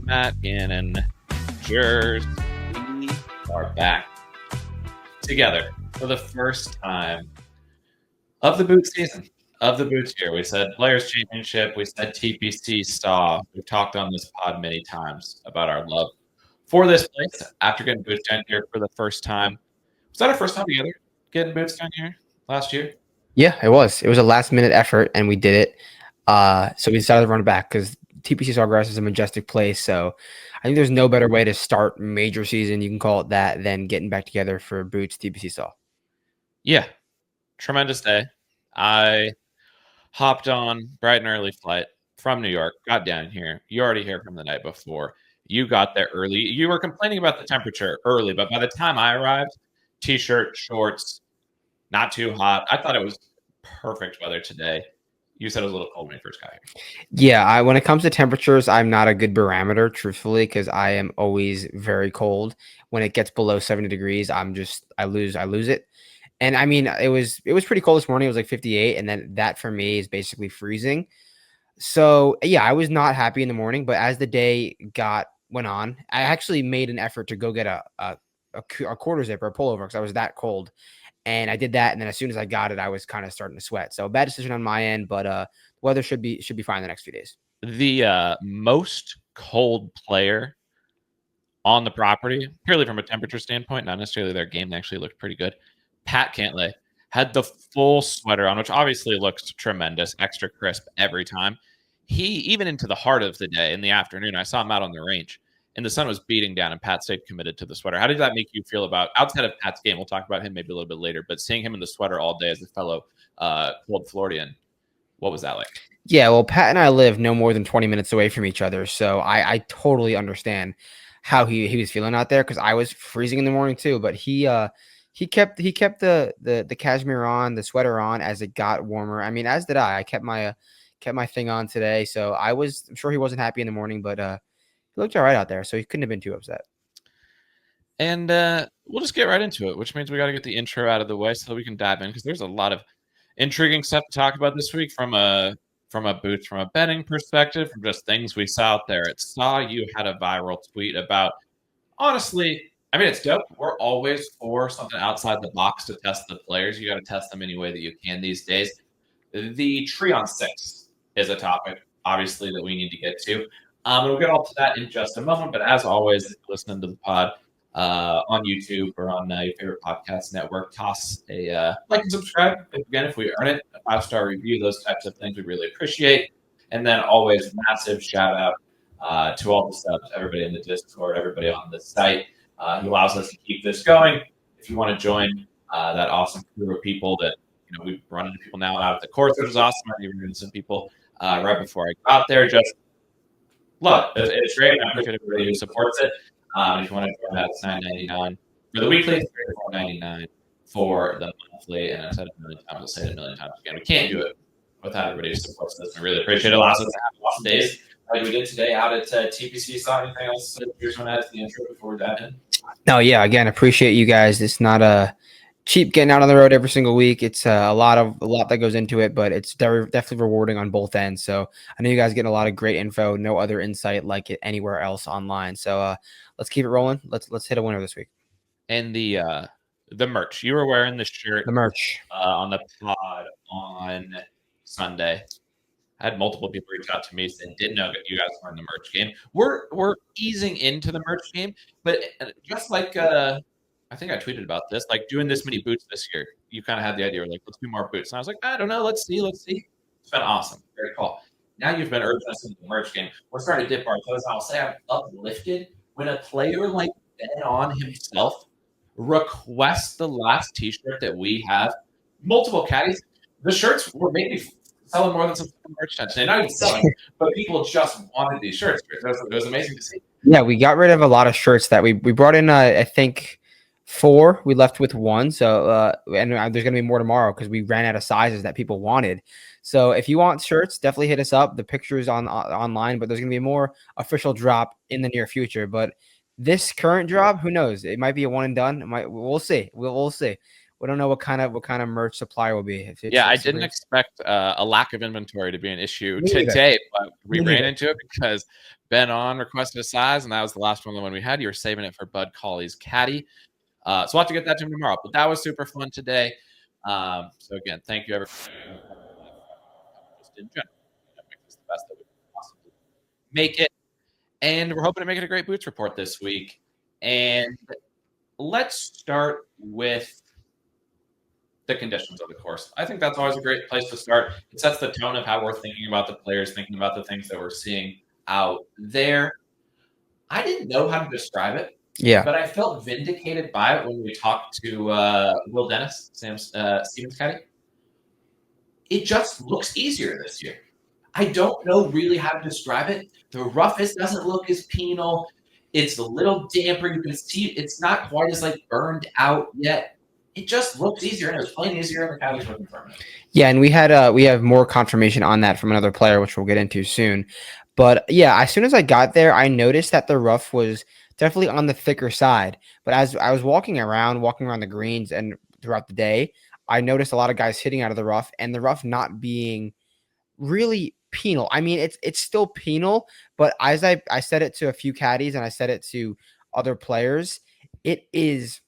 Matt Gannon. Cheers. We are back together for the first time of the boot season, of the boots year. We said Players Championship. We said TPC Saw. We've talked on this pod many times about our love for this place after getting boots down here for the first time. Was that our first time together getting boots down here last year? Yeah, it was. It was a last-minute effort, and we did it. So we decided to run it back because TPC Sawgrass is a majestic place. So I think there's no better way to start major season, you can call it that, than getting back together for Boots TPC Saw. Yeah, tremendous day. I hopped on bright and early flight from New York, got down here. You already heard from the night before. You got there early. You were complaining about the temperature early, but by the time I arrived, t-shirt, shorts, not too hot. I thought it was perfect weather today. You said it was a little cold when you first got here. Yeah, when it comes to temperatures, I'm not a good barometer, truthfully, because I am always very cold. When it gets below 70 degrees, I lose it. And I mean, it was pretty cold this morning. It was like 58, and then that for me is basically freezing. So yeah, I was not happy in the morning, but as the day went on, I actually made an effort to go get a quarter zip or a pullover because I was that cold. And I did that, and then as soon as I got it, I was kind of starting to sweat. So bad decision on my end, but weather should be fine the next few days. The most cold player on the property, purely from a temperature standpoint, not necessarily their game, they actually looked pretty good. Pat Cantlay had the full sweater on, which obviously looks tremendous, extra crisp every time. He, even into the heart of the day in the afternoon, I saw him out on the range, and the sun was beating down, and Pat stayed committed to the sweater. How did that make you feel about, outside of Pat's game, we'll talk about him maybe a little bit later, but seeing him in the sweater all day as a fellow cold Floridian, what was that like? Yeah, well, Pat and I live no more than 20 minutes away from each other, so I totally understand how he was feeling out there because I was freezing in the morning too. But he kept the cashmere on, the sweater on as it got warmer. I mean, as did I. I kept my thing on today, so I'm sure he wasn't happy in the morning, but he looked all right out there, so he couldn't have been too upset. And we'll just get right into it, which means we got to get the intro out of the way so that we can dive in because there's a lot of intriguing stuff to talk about this week from a boots, from a betting perspective, from just things we saw out there. It saw you had a viral tweet about, honestly, I mean, it's dope. We're always for something outside the box to test the players. You got to test them any way that you can these days. The tree on six is a topic, obviously, that we need to get to. We'll get all to that in just a moment. But as always, listening to the pod on YouTube or on your favorite podcast network, toss a like and subscribe. Again, if we earn it, a 5-star review, those types of things we really appreciate. And then always massive shout out to all the subs, everybody in the Discord, everybody on the site. Who allows us to keep this going. If you want to join that awesome crew of people that, we've run into people now out at the course, which is awesome. I've even run into some people right before I got there. Just love it. It's great. I appreciate everybody who supports it. If you want to join that, it's $9.99 for the weekly, it's $4.99 for the monthly. And I said it a million times, I'll say it a million times again. We can't do it without everybody who supports this. I really appreciate it. It allows us to have awesome days like we did today out at TPC. Saw anything else you just want to add to the intro before we dive in? No, yeah, again, appreciate you guys. It's not a cheap getting out on the road every single week. It's a lot that goes into it, but it's definitely rewarding on both ends. So I know you guys getting a lot of great info. No other insight like it anywhere else online. So let's keep it rolling. Let's hit a winner this week. And the merch. You were wearing the shirt. The merch on the pod on Sunday. I had multiple people reach out to me saying didn't know that you guys were in the merch game. We're easing into the merch game, but just like I think I tweeted about this, like doing this many boots this year, you kind of had the idea, like, let's do more boots. And I was like, I don't know, let's see. It's been awesome. Very cool. Now you've been urging us into the merch game. We're starting to dip our toes. I'll say I'm uplifted when a player like Bet on himself requests the last t-shirt that we have. Multiple caddies. The shirts were maybe selling more than some merch today. Not even selling, but people just wanted these shirts. It was amazing to see. Yeah, we got rid of a lot of shirts that we brought in, I think, 4. We left with 1. So, and there's going to be more tomorrow because we ran out of sizes that people wanted. So if you want shirts, definitely hit us up. The picture's online, but there's going to be more official drop in the near future. But this current drop, who knows? It might be a one and done. We'll see. We'll see. We don't know what kind of merch supply will be. Yeah, I didn't expect a lack of inventory to be an issue Me neither. today, but we Me ran neither. into it because Ben On requested a size, and that was the last one we had. You were saving it for Bud Colley's caddy. So we'll have to get that to him tomorrow. But that was super fun today. So again, thank you everyone. Just in general, make this the best that we can possibly make it. And we're hoping to make it a great boots report this week. And let's start with the conditions of the course. I think that's always a great place to start. It sets the tone of how we're thinking about the players, thinking about the things that we're seeing out there. I didn't know how to describe it. Yeah. But I felt vindicated by it when we talked to Will Dennis, Stevens caddy. It just looks easier this year. I don't know really how to describe it. The roughness doesn't look as penal. It's a little damper. You can see it's not quite as burned out yet. It just looks easier, and it was playing easier, and the caddies were confirming it. Yeah, and we have more confirmation on that from another player, which we'll get into soon. But yeah, as soon as I got there, I noticed that the rough was definitely on the thicker side. But as I was walking around the greens and throughout the day, I noticed a lot of guys hitting out of the rough, and the rough not being really penal. I mean, it's still penal, but as I said it to a few caddies and I said it to other players, it is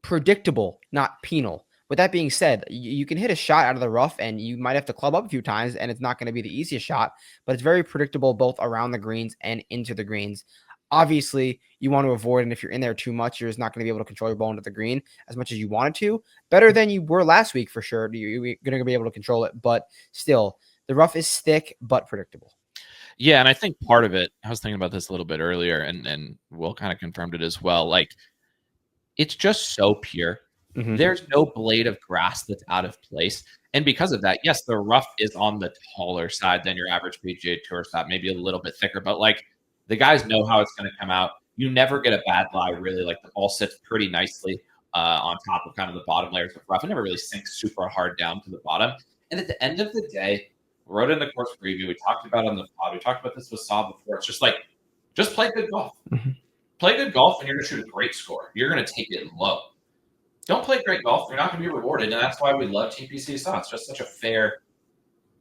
predictable, not penal. With that being said, you can hit a shot out of the rough and you might have to club up a few times and it's not going to be the easiest shot, but it's very predictable both around the greens and into the greens. Obviously, you want to avoid, and if you're in there too much, you're just not going to be able to control your ball into the green as much as you wanted to. Better than you were last week for sure. You're going to be able to control it, but still, the rough is thick but predictable. Yeah, and I think part of it, I was thinking about this a little bit earlier, and Will kind of confirmed it as well. It's just so pure. Mm-hmm. There's no blade of grass that's out of place. And because of that, yes, the rough is on the taller side than your average PGA Tour shot, maybe a little bit thicker, but the guys know how it's going to come out. You never get a bad lie, really. The ball sits pretty nicely on top of kind of the bottom layers of rough. It never really sinks super hard down to the bottom. And at the end of the day, we wrote in the course preview, we talked about it on the pod, we talked about this with Saw before. It's just just play good golf. Mm-hmm. Play good golf and you're going to shoot a great score. You're going to take it low. Don't play great golf. You're not going to be rewarded. And that's why we love TPC Saw. It's just such a fair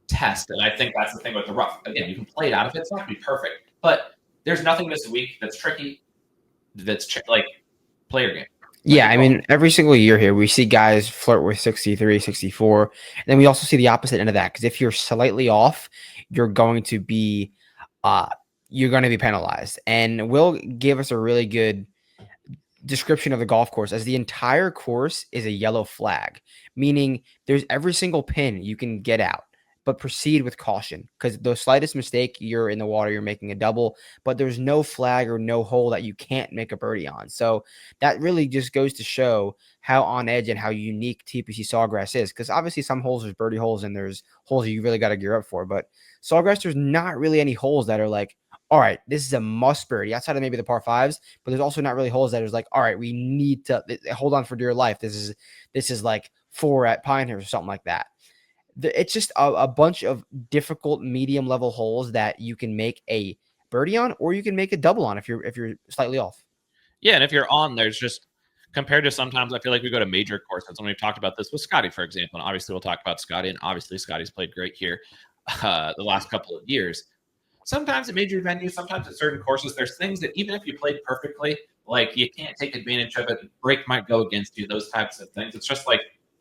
test. And I think that's the thing with the rough. Again, you can play it out of it. It's not going to be perfect. But there's nothing this week that's tricky. That's play your game. Yeah, I mean, every single year here, we see guys flirt with 63, 64. And then we also see the opposite end of that. Because if you're slightly off, you're going to be penalized. And Will gave us a really good description of the golf course as the entire course is a yellow flag, meaning there's every single pin you can get out, but proceed with caution because the slightest mistake, you're in the water, you're making a double, but there's no flag or no hole that you can't make a birdie on. So that really just goes to show how on edge and how unique TPC Sawgrass is, because obviously some holes there's birdie holes and there's holes you really got to gear up for, but Sawgrass, there's not really any holes that are all right, this is a must birdie outside of maybe the par fives, but there's also not really holes that is all right, we need to hold on for dear life. This is 4 at Pinehurst or something like that. It's just a bunch of difficult medium level holes that you can make a birdie on, or you can make a double on if you're slightly off. Yeah, and if you're on, there's just compared to sometimes I feel like we go to major courses, and we've talked about this with Scottie, for example, and obviously we'll talk about Scottie, and obviously Scottie's played great here the last couple of years. Sometimes at major venues, sometimes at certain courses, there's things that even if you played perfectly, you can't take advantage of it. The break might go against you, those types of things. It's just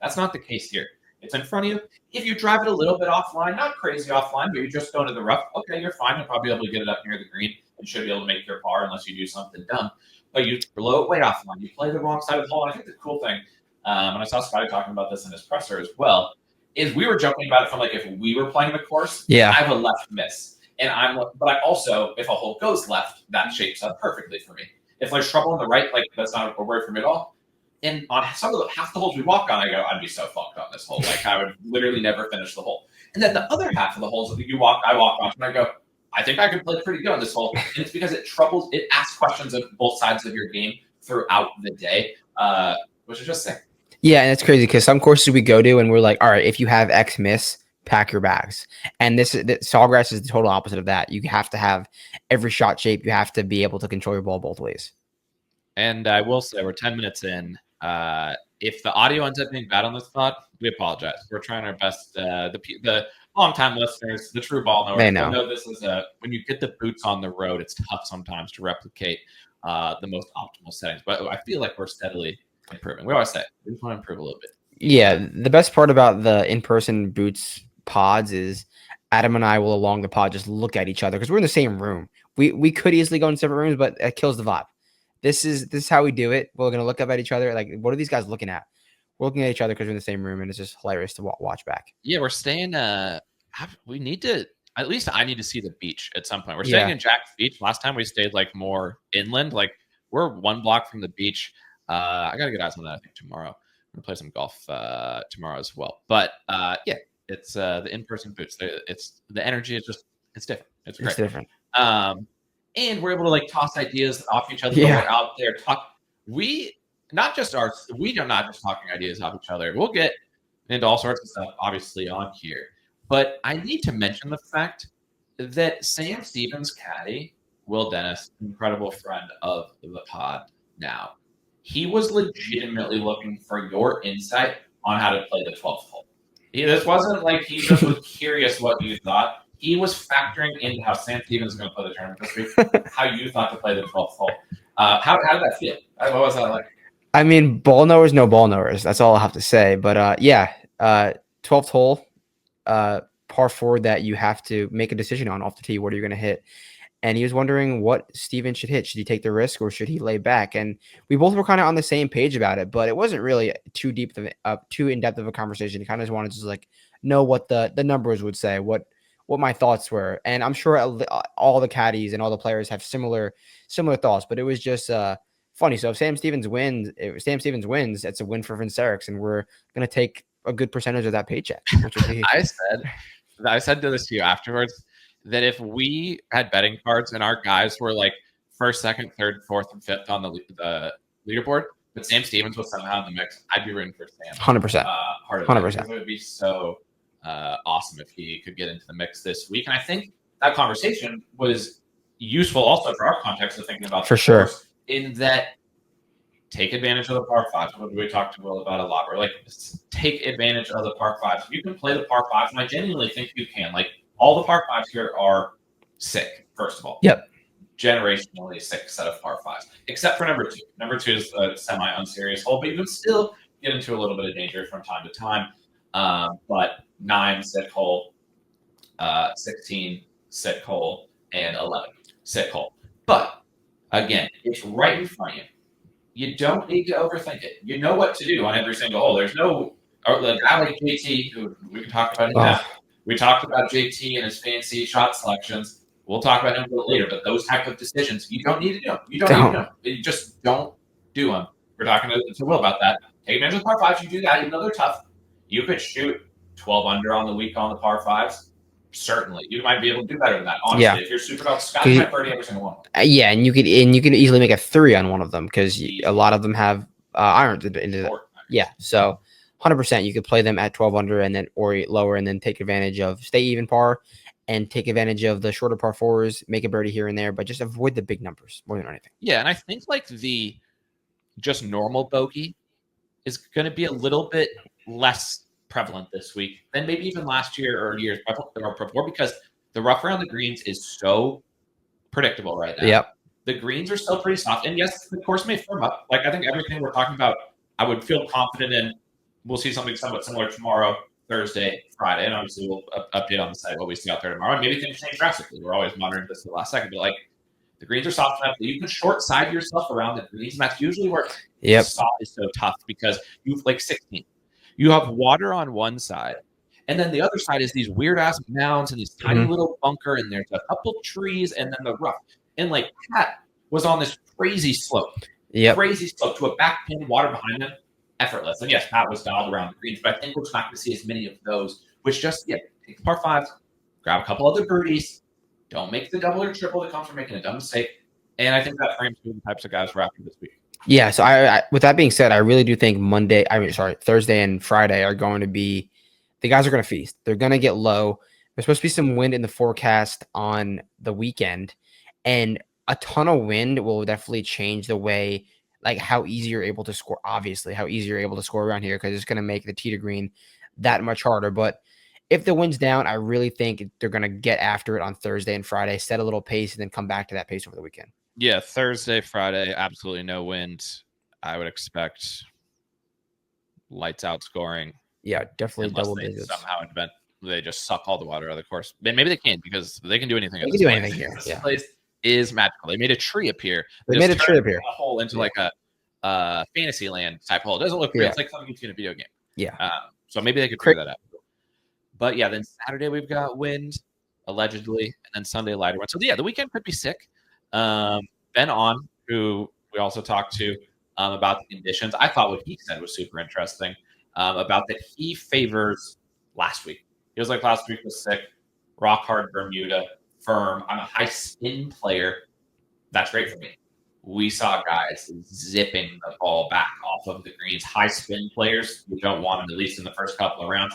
that's not the case here. It's in front of you. If you drive it a little bit offline, not crazy offline, but you just go into the rough, okay, you're fine. You'll probably be able to get it up near the green and should be able to make your par unless you do something dumb. But you blow it way offline. You play the wrong side of the hole. And I think the cool thing, and I saw Scottie talking about this in his presser as well, is we were joking about it from if we were playing the course, I have a left miss. But I also, if a hole goes left, that shapes up perfectly for me. If there's trouble on the right, that's not a worry for me at all. And on half the holes we walk on, I go, I'd be so fucked on this hole. I would literally never finish the hole. And then the other half of the holes that I walk on, and I go, I think I could play pretty good on this hole. And it's because it asks questions of both sides of your game throughout the day, which is just sick. Yeah, and it's crazy because some courses we go to and we're all right, if you have X miss, pack your bags. And Sawgrass is the total opposite of that. You have to have every shot shape. You have to be able to control your ball both ways. And I will say we're 10 minutes in. if the audio ends up being bad on this pod, we apologize. We're trying our best. The long-time listeners, the true ball knowers, They will know. know this is when you get the boots on the road, it's tough sometimes to replicate the most optimal settings. But I feel like we're steadily improving. We always say we just want to improve a little bit. Yeah, the best part about the in-person boots pods is Adam and I will along the pod just look at each other because we're in the same room. We could easily go in separate rooms, but it kills the vibe. This is how we do it. We're gonna look up at each other. Like, what are these guys looking at? We're looking at each other because we're in the same room, and it's just hilarious to watch back. Yeah, we're staying. We need to. At least I need to see the beach at some point. We're staying in Jack's Beach. Last time we stayed like more inland. Like we're 1 block from the beach. I gotta get eyes on that. I think tomorrow. I'm gonna play some golf tomorrow as well. But yeah, it's the in-person boots. It's the energy is just it's different. It's great. It's different. And we're able to like toss ideas off each other. Yeah. We're out there talk. We are not just talking ideas off each other. We'll get into all sorts of stuff, obviously, on here. But I need to mention the fact that Sam Stevens' caddy, Will Dennis, incredible friend of the pod now, he was legitimately looking for your insight on how to play the 12th hole. This wasn't like he just was curious what you thought. He was factoring into how Sam Stevens is going to play the tournament this week, how you thought to play the 12th hole. How did that feel? What was that like? I mean, ball knowers know ball knowers. That's all I have to say. But yeah, 12th hole, par 4 that you have to make a decision on off the tee. What are you going to hit? And he was wondering what Steven should hit. Should he take the risk or should he lay back? And we both were kind of on the same page about it, but it wasn't really too in depth of a conversation. He kind of just wanted to just like know what the numbers would say, what my thoughts were. And I'm sure all the caddies and all the players have similar thoughts, but it was just funny. So if Sam Stevens wins, it's a win for Vince Eriks, and we're going to take a good percentage of that paycheck. I said this to you afterwards, that if we had betting cards and our guys were like first, second, third, fourth, and fifth on the leaderboard, but Sam Stevens was somehow in the mix, I'd be rooting for Sam. 100%. 100%. It would be so awesome if he could get into the mix this week. And I think that conversation was useful also for our context of thinking about for sure. In that, take advantage of the par 5s. What we talked to Will about a lot. We're like, take advantage of the par 5s. You can play the par 5s, and I genuinely think you can. Like, all the par 5s here are sick, first of all. Yep. Generationally sick set of par 5s, except for number 2. Number 2 is a semi-unserious hole, but you can still get into a little bit of danger from time to time. But 9, sick hole, 16, sick hole, and 11, sick hole. But, again, it's right in front of you. You don't need to overthink it. You know what to do on every single hole. There's no – the guy like JT, who we can talk about now. We talked about JT and his fancy shot selections. We'll talk about him a little later, but those type of decisions, you don't need to do them. You don't need to do them. You just don't do them. We're talking to Will about that. Take advantage of the par 5s. You do that, even though they're tough. You could shoot 12 under on the week on the par 5s. Certainly. You might be able to do better than that, honestly. Yeah. If you're super dog, Scottie might birdie every single one. Yeah, and you could easily make a 3 on one of them because a lot of them have irons into that. Yeah, so 100% you could play them at 12 under and then or lower and then take advantage of stay even par and take advantage of the shorter par 4s, make a birdie here and there, but just avoid the big numbers more than anything. Yeah, and I think like the just normal bogey is going to be a little bit less prevalent this week than maybe even last year or years before, because the rough around the greens is so predictable right now. Yep. The greens are still pretty soft. And yes, the course may firm up. Like I think everything we're talking about, I would feel confident in. We'll see something somewhat similar tomorrow, Thursday, Friday, and obviously we'll update on the site what we see out there tomorrow. And maybe things change drastically. We're always monitoring this at the last second, but like the greens are soft enough that you can short side yourself around the greens, and that's usually where soft is so tough because you've like 16. You have water on one side, and then the other side is these weird ass mounds and this tiny little bunker, and there's a couple trees, and then the rough. And like Pat was on this crazy slope to a back pin, water behind him. Effortless. And yes, Pat was dialed around the greens, but I think we're just not going to see as many of those, which just, take the par 5s, grab a couple other birdies, don't make the double or triple that comes from making a dumb mistake. And I think that frames the types of guys we're after this week. Yeah, so I with that being said, I really do think Thursday and Friday are going to be, the guys are going to feast. They're going to get low. There's supposed to be some wind in the forecast on the weekend, and a ton of wind will definitely change the way. like how easy you're able to score. Obviously, how easy you're able to score around here because it's going to make the tee to green that much harder. But if the wind's down, I really think they're going to get after it on Thursday and Friday, set a little pace, and then come back to that pace over the weekend. Yeah, Thursday, Friday, absolutely no wind. I would expect lights out scoring. Yeah, definitely unless double they digits. somehow invent they just suck all the water out of the course. Maybe they can't because they can do anything. They can do anything here. This place is magical. They made a tree appear. They made a tree appear. A hole into like a fantasy land type hole. It doesn't look real. It's like something you see in a video game. Yeah. So maybe they could figure that out. But yeah, then Saturday we've got wind, allegedly, and then Sunday lighter wind. So yeah, the weekend could be sick. Ben On, who we also talked to about the conditions, I thought what he said was super interesting about that he favors last week. He was like, last week was sick, rock hard Bermuda, firm. I'm a high spin player. That's great for me. We saw guys zipping the ball back off of the greens. High spin players, we don't want them at least in the first couple of rounds.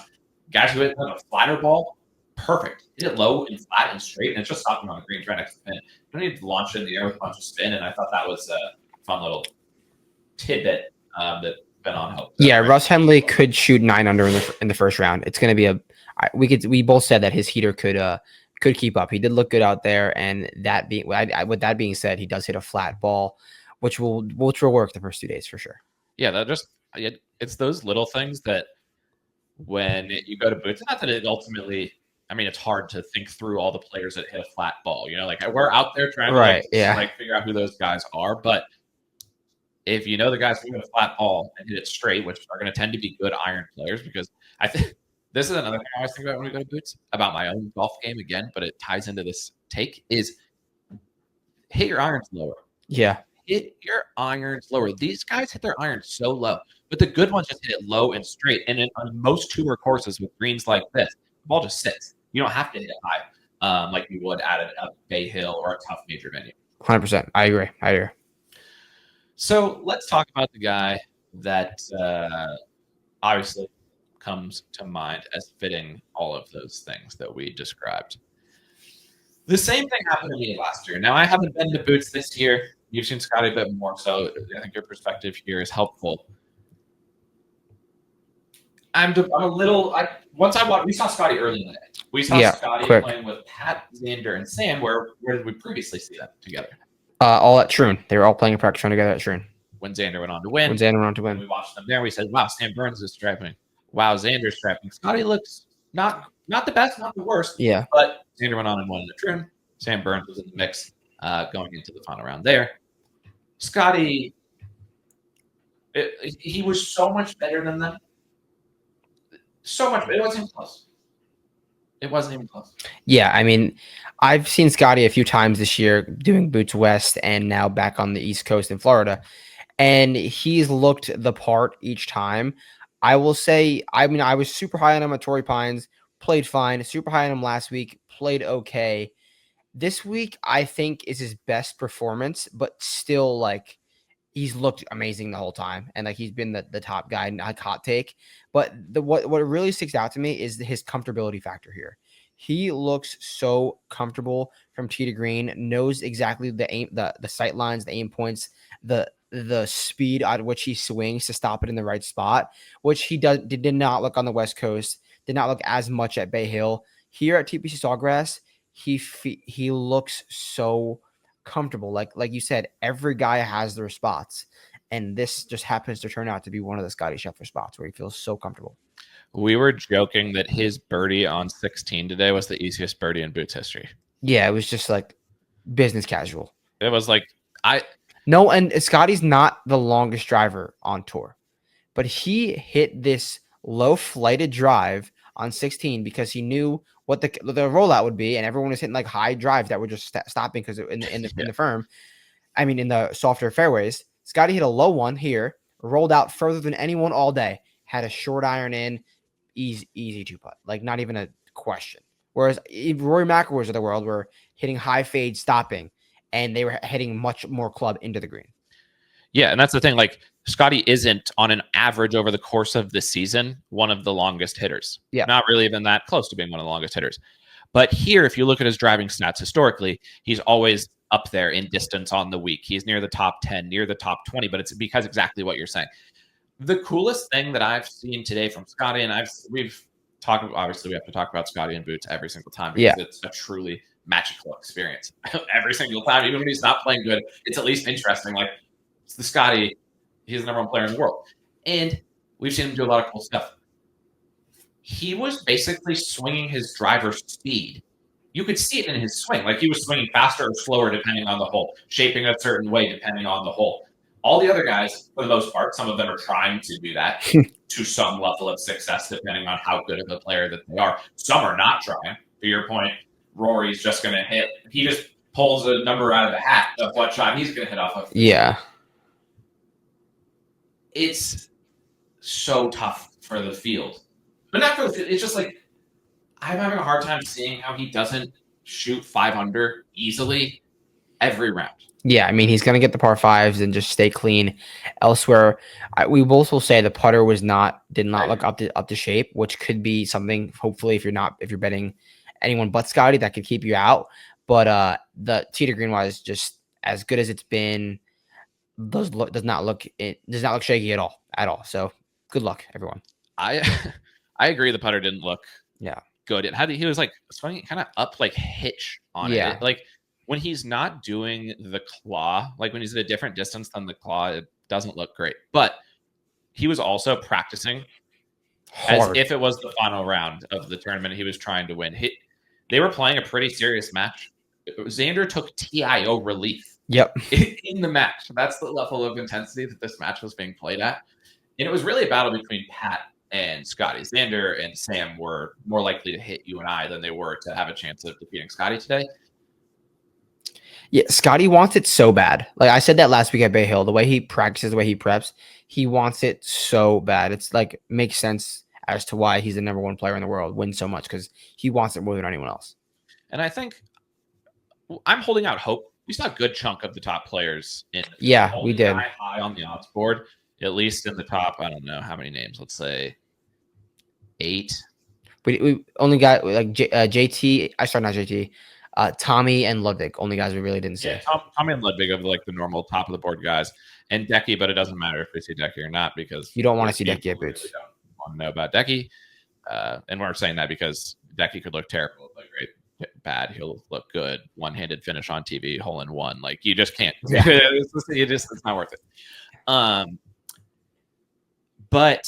Guys who hit a flatter ball, perfect. Hit it low and flat and straight, and it's just stopping on the greens right next to the pin. You don't need to launch it in the air with a bunch of spin, and I thought that was a fun little tidbit that Ben On helped. Yeah, Russ Henley could shoot 9 under in the first round. It's going to be we both said that his heater could keep up. He did look good out there, and with that being said, he does hit a flat ball, which will work the first 2 days for sure. Yeah, it's those little things that when you go to boots, not that it ultimately, I mean, it's hard to think through all the players that hit a flat ball. You know, like we're out there trying to figure out who those guys are, but if you know the guys who hit a flat ball and hit it straight, which are going to tend to be good iron players, because I think this is another thing I always think about when we go to boots about my own golf game again, but it ties into this take is hit your irons lower. Yeah. Hit your irons lower. These guys hit their irons so low, but the good ones just hit it low and straight. And on most tour courses with greens like this, the ball just sits. You don't have to hit it high like you would at a Bay Hill or a tough major venue. 100%. I agree. So let's talk about the guy that obviously comes to mind as fitting all of those things that we described. The same thing happened to me last year. Now, I haven't been to boots this year. You've seen Scottie a bit more, so I think your perspective here is helpful. We saw Scottie early in the day. We saw Scottie playing with Pat, Xander, and Sam. Where did we previously see them together? All at Troon. They were all playing a practice round together at Troon. When Xander went on to win. We watched them there. We said, wow, Sam Burns is strapping. Wow, Xander's strapping. Scottie looks not the best, not the worst. Yeah. But Xander went on and won in the Troon. Sam Burns was in the mix going into the final round there. Scottie, he was so much better than them. So much better. It wasn't even close. Yeah, I mean, I've seen Scottie a few times this year doing Boots West and now back on the East Coast in Florida. And he's looked the part each time. I will say, I mean, I was super high on him at Torrey Pines, played fine. Super high on him last week, played okay. This week, I think, is his best performance, but still, like, he's looked amazing the whole time. And, like, he's been the top guy, not hot take. But what really sticks out to me is his comfortability factor here. He looks so comfortable from tee to green, knows exactly the aim, the sight lines, the aim points, the speed at which he swings to stop it in the right spot, which he did not look on the West Coast, did not look as much at Bay Hill. Here at TPC Sawgrass, he looks so comfortable. Like you said, every guy has their spots, and this just happens to turn out to be one of the Scottie Scheffler spots where he feels so comfortable. We were joking that his birdie on 16 today was the easiest birdie in Boots history. Yeah, it was just like business casual. It was like No, and Scottie's not the longest driver on tour, but he hit this low flighted drive on 16 because he knew what the rollout would be, and everyone was hitting like high drives that were just stopping because in the firm, I mean in the softer fairways. Scottie hit a low one here, rolled out further than anyone all day, had a short iron in, easy 2-putt, like not even a question. Whereas Rory McIlroys of the world were hitting high fade, stopping, and they were hitting much more club into the green. Yeah, and that's the thing. Like Scottie isn't on an average over the course of the season one of the longest hitters. Yeah, not really even that close to being one of the longest hitters. But here, if you look at his driving stats historically, he's always up there in distance on the week. He's near the top 10, near the top 20, but it's because exactly what you're saying. The coolest thing that I've seen today from Scottie, and we've talked, obviously we have to talk about Scottie and boots every single time because it's a truly magical experience every single time. Even when he's not playing good, it's at least interesting. Like, it's the Scottie, he's the number one player in the world. And we've seen him do a lot of cool stuff. He was basically swinging his driver's speed. You could see it in his swing. Like, he was swinging faster or slower depending on the hole, shaping a certain way depending on the hole. All the other guys, for the most part, some of them are trying to do that to some level of success depending on how good of a player that they are. Some are not trying. To your point, Rory's just going to hit. He just pulls a number out of the hat of what shot he's going to hit off of. Yeah. It's so tough for the field. But not for the field. It's just like, I'm having a hard time seeing how he doesn't shoot 5 under easily every round. Yeah, I mean, he's going to get the par fives and just stay clean. Elsewhere, we both will say the putter did not look up to shape, which could be something. Hopefully, if you're betting anyone but Scottie, that could keep you out. But the tee to green wise, just as good as it's been, does not look shaky at all. So good luck, everyone. I agree. The putter didn't look good. He was like swinging kind of up like hitch on it. Like, when he's not doing the claw, like when he's at a different distance than the claw, it doesn't look great. But he was also practicing as if it was the final round of the tournament he was trying to win. They were playing a pretty serious match. Xander took TIO relief in the match. That's the level of intensity that this match was being played at. And it was really a battle between Pat and Scottie. Xander and Sam were more likely to hit you and I than they were to have a chance of defeating Scottie today. Yeah, Scottie wants it so bad. Like I said that last week at Bay Hill, the way he practices, the way he preps, he wants it so bad. It's like makes sense as to why he's the number one player in the world, wins so much, because he wants it more than anyone else. And I think I'm holding out hope. We saw a good chunk of the top players in. Yeah, we did. High on the odds board, at least in the top. I don't know how many names. Let's say 8. We only got like JT. I started not JT. Tommy and Ludwig, only guys we really didn't see. Yeah, Tommy and Ludwig are like the normal top of the board guys, and Decky. But it doesn't matter if we see Decky or not, because you don't want to see Decky at boots. Don't want to know about Decky, and we're saying that because Decky could look terrible, like bad. He'll look good. One-handed finish on TV, hole in one. Like, you just can't. Yeah. It's not worth it. But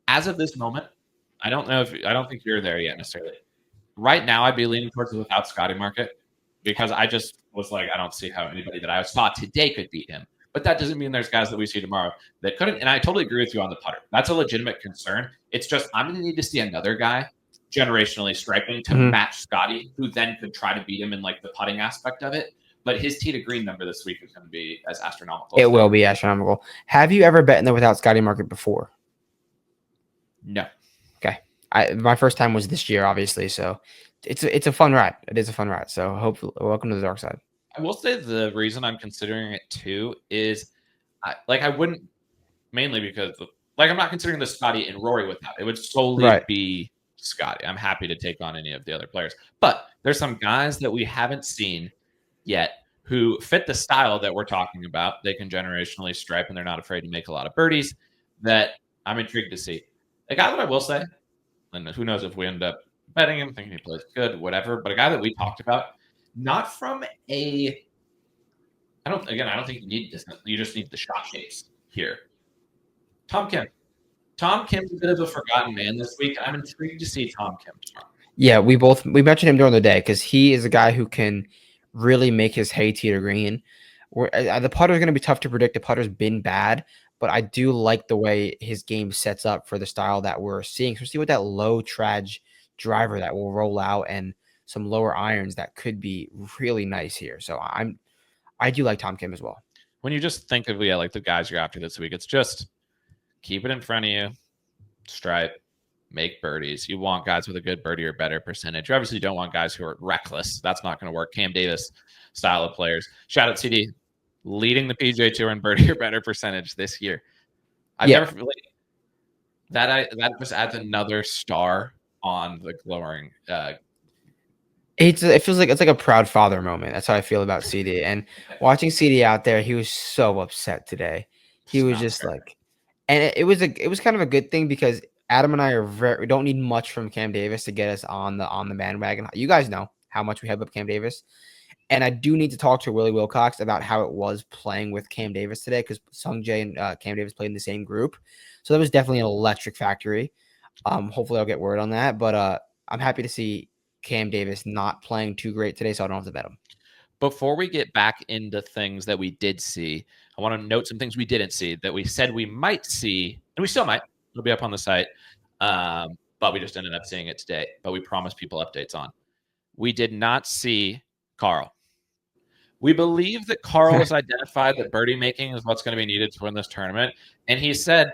as of this moment, I don't think you're there yet necessarily. Right now, I'd be leaning towards the without Scottie market, because I just was like, I don't see how anybody that I saw today could beat him. But that doesn't mean there's guys that we see tomorrow that couldn't. And I totally agree with you on the putter. That's a legitimate concern. It's just, I'm going to need to see another guy generationally striping to match Scottie, who then could try to beat him in like the putting aspect of it. But his tee to green number this week is going to be as astronomical. It will be astronomical. Have you ever bet in the without Scottie market before? No. Okay. My first time was this year, obviously. So it's a fun ride. It is a fun ride. So hopefully, welcome to the dark side. I will say the reason I'm considering it too is I wouldn't, mainly because I'm not considering the Scottie and Rory without. It would solely be Scottie. I'm happy to take on any of the other players. But there's some guys that we haven't seen yet who fit the style that we're talking about. They can generationally stripe and they're not afraid to make a lot of birdies, that I'm intrigued to see. A guy that I will say, and who knows if we end up betting him, thinking he plays good, whatever, but a guy that we talked about, not from I don't think you need this. You just need the shot shapes here. Tom Kim. Tom Kim's a bit of a forgotten man this week. I'm intrigued to see Tom Kim tomorrow. Yeah, we mentioned him during the day because he is a guy who can really make his hay tee to green. The putter is going to be tough to predict. The putter's been bad, but I do like the way his game sets up for the style that we're seeing, especially with that low traj driver that will roll out and some lower irons that could be really nice here. So I do like Tom Kim as well. When you just think of like the guys you're after this week, it's just keep it in front of you, stripe, make birdies. You want guys with a good birdie or better percentage. You obviously don't want guys who are reckless. That's not going to work. Cam Davis style of players. Shout out CD, leading the PGA Tour in birdie or better percentage this year. Never really, that just adds another star on the glowing It feels like it's like a proud father moment. That's how I feel about CD. And watching CD out there, he was so upset today. He It's was not just fair. like, and it was kind of a good thing because Adam and I are very we don't need much from Cam Davis to get us on the bandwagon. You guys know how much we have up Cam Davis, and I do need to talk to Willie Wilcox about how it was playing with Cam Davis today because Sung Jae and Cam Davis played in the same group, so that was definitely an electric factory. Hopefully I'll get word on that, but I'm happy to see Cam Davis not playing too great today, so I don't have to bet him. Before we get back into things that we did see, I want to note some things we didn't see that we said we might see, and we still might. It'll be up on the site, but we just ended up seeing it today. But we promised people updates on. We did not see Carl. We believe that Carl has identified that birdie making is what's going to be needed to win this tournament, and he said,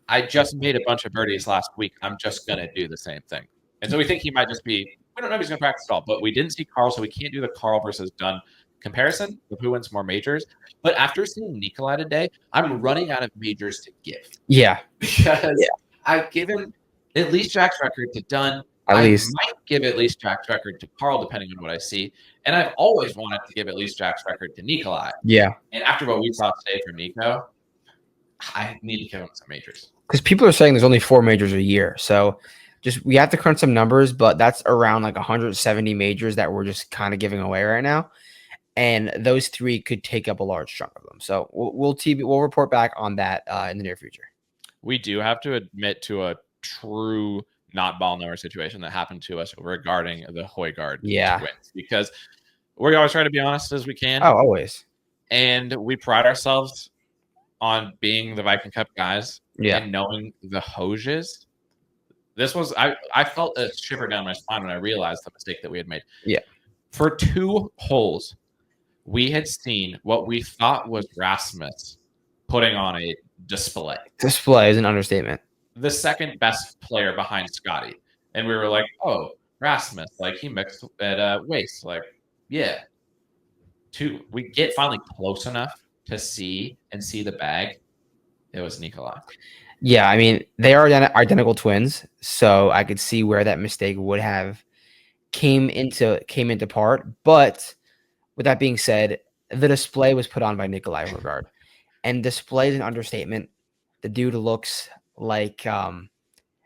"I just made a bunch of birdies last week. I'm just going to do the same thing." And so we think he might just be. We don't know if he's going to practice at all, but we didn't see Carl, so we can't do the Carl versus Dunn comparison of who wins more majors. But after seeing Nikolai today, I'm running out of majors to give Yeah, because I've given at least Jack's record to Dunn. at I least. might give at least Jack's record to Carl, depending on what I see. And I've always wanted to give at least Jack's record to Nikolai. Yeah, And after what we saw today from Nico, I need to give him some majors. because people are saying there's only 4 majors a year, so just we have to crunch some numbers, but that's around like 170 majors that we're just kind of giving away right now, and those 3 could take up a large chunk of them. So we'll report back on that in the near future. We do have to admit to a true not ball knower situation that happened to us regarding the Højgaard twins, because we always try to be honest as we can. Oh, always. And we pride ourselves on being the Viking Cup guys and knowing the Hojes. This was I felt a shiver down my spine when I realized the mistake that we had made. Yeah. For 2 holes, we had seen what we thought was Rasmus putting on a display. Display is an understatement. The second best player behind Scottie. And we were like, oh, Rasmus, like he mixed at waist. Like, yeah. We get finally close enough to see the bag. It was Nikolai. Yeah, I mean, they are identical twins, so I could see where that mistake would have came into part. But with that being said, the display was put on by Nikolai Højgaard, and display is an understatement. The dude looks like a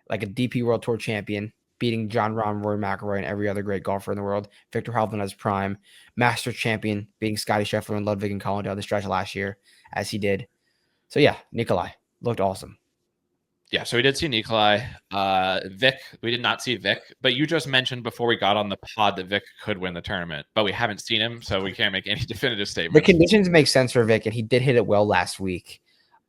DP World Tour champion, beating John Rahm, Rory McIlroy, and every other great golfer in the world. Victor Hovland as prime, Master champion, beating Scottie Scheffler and Ludwig and Collin down the stretch last year, as he did. So yeah, Nikolai looked awesome. Yeah, so we did see Nikolai. Vic, we did not see Vic, but you just mentioned before we got on the pod that Vic could win the tournament, but we haven't seen him, so we can't make any definitive statements. The conditions make sense for Vic, and he did hit it well last week.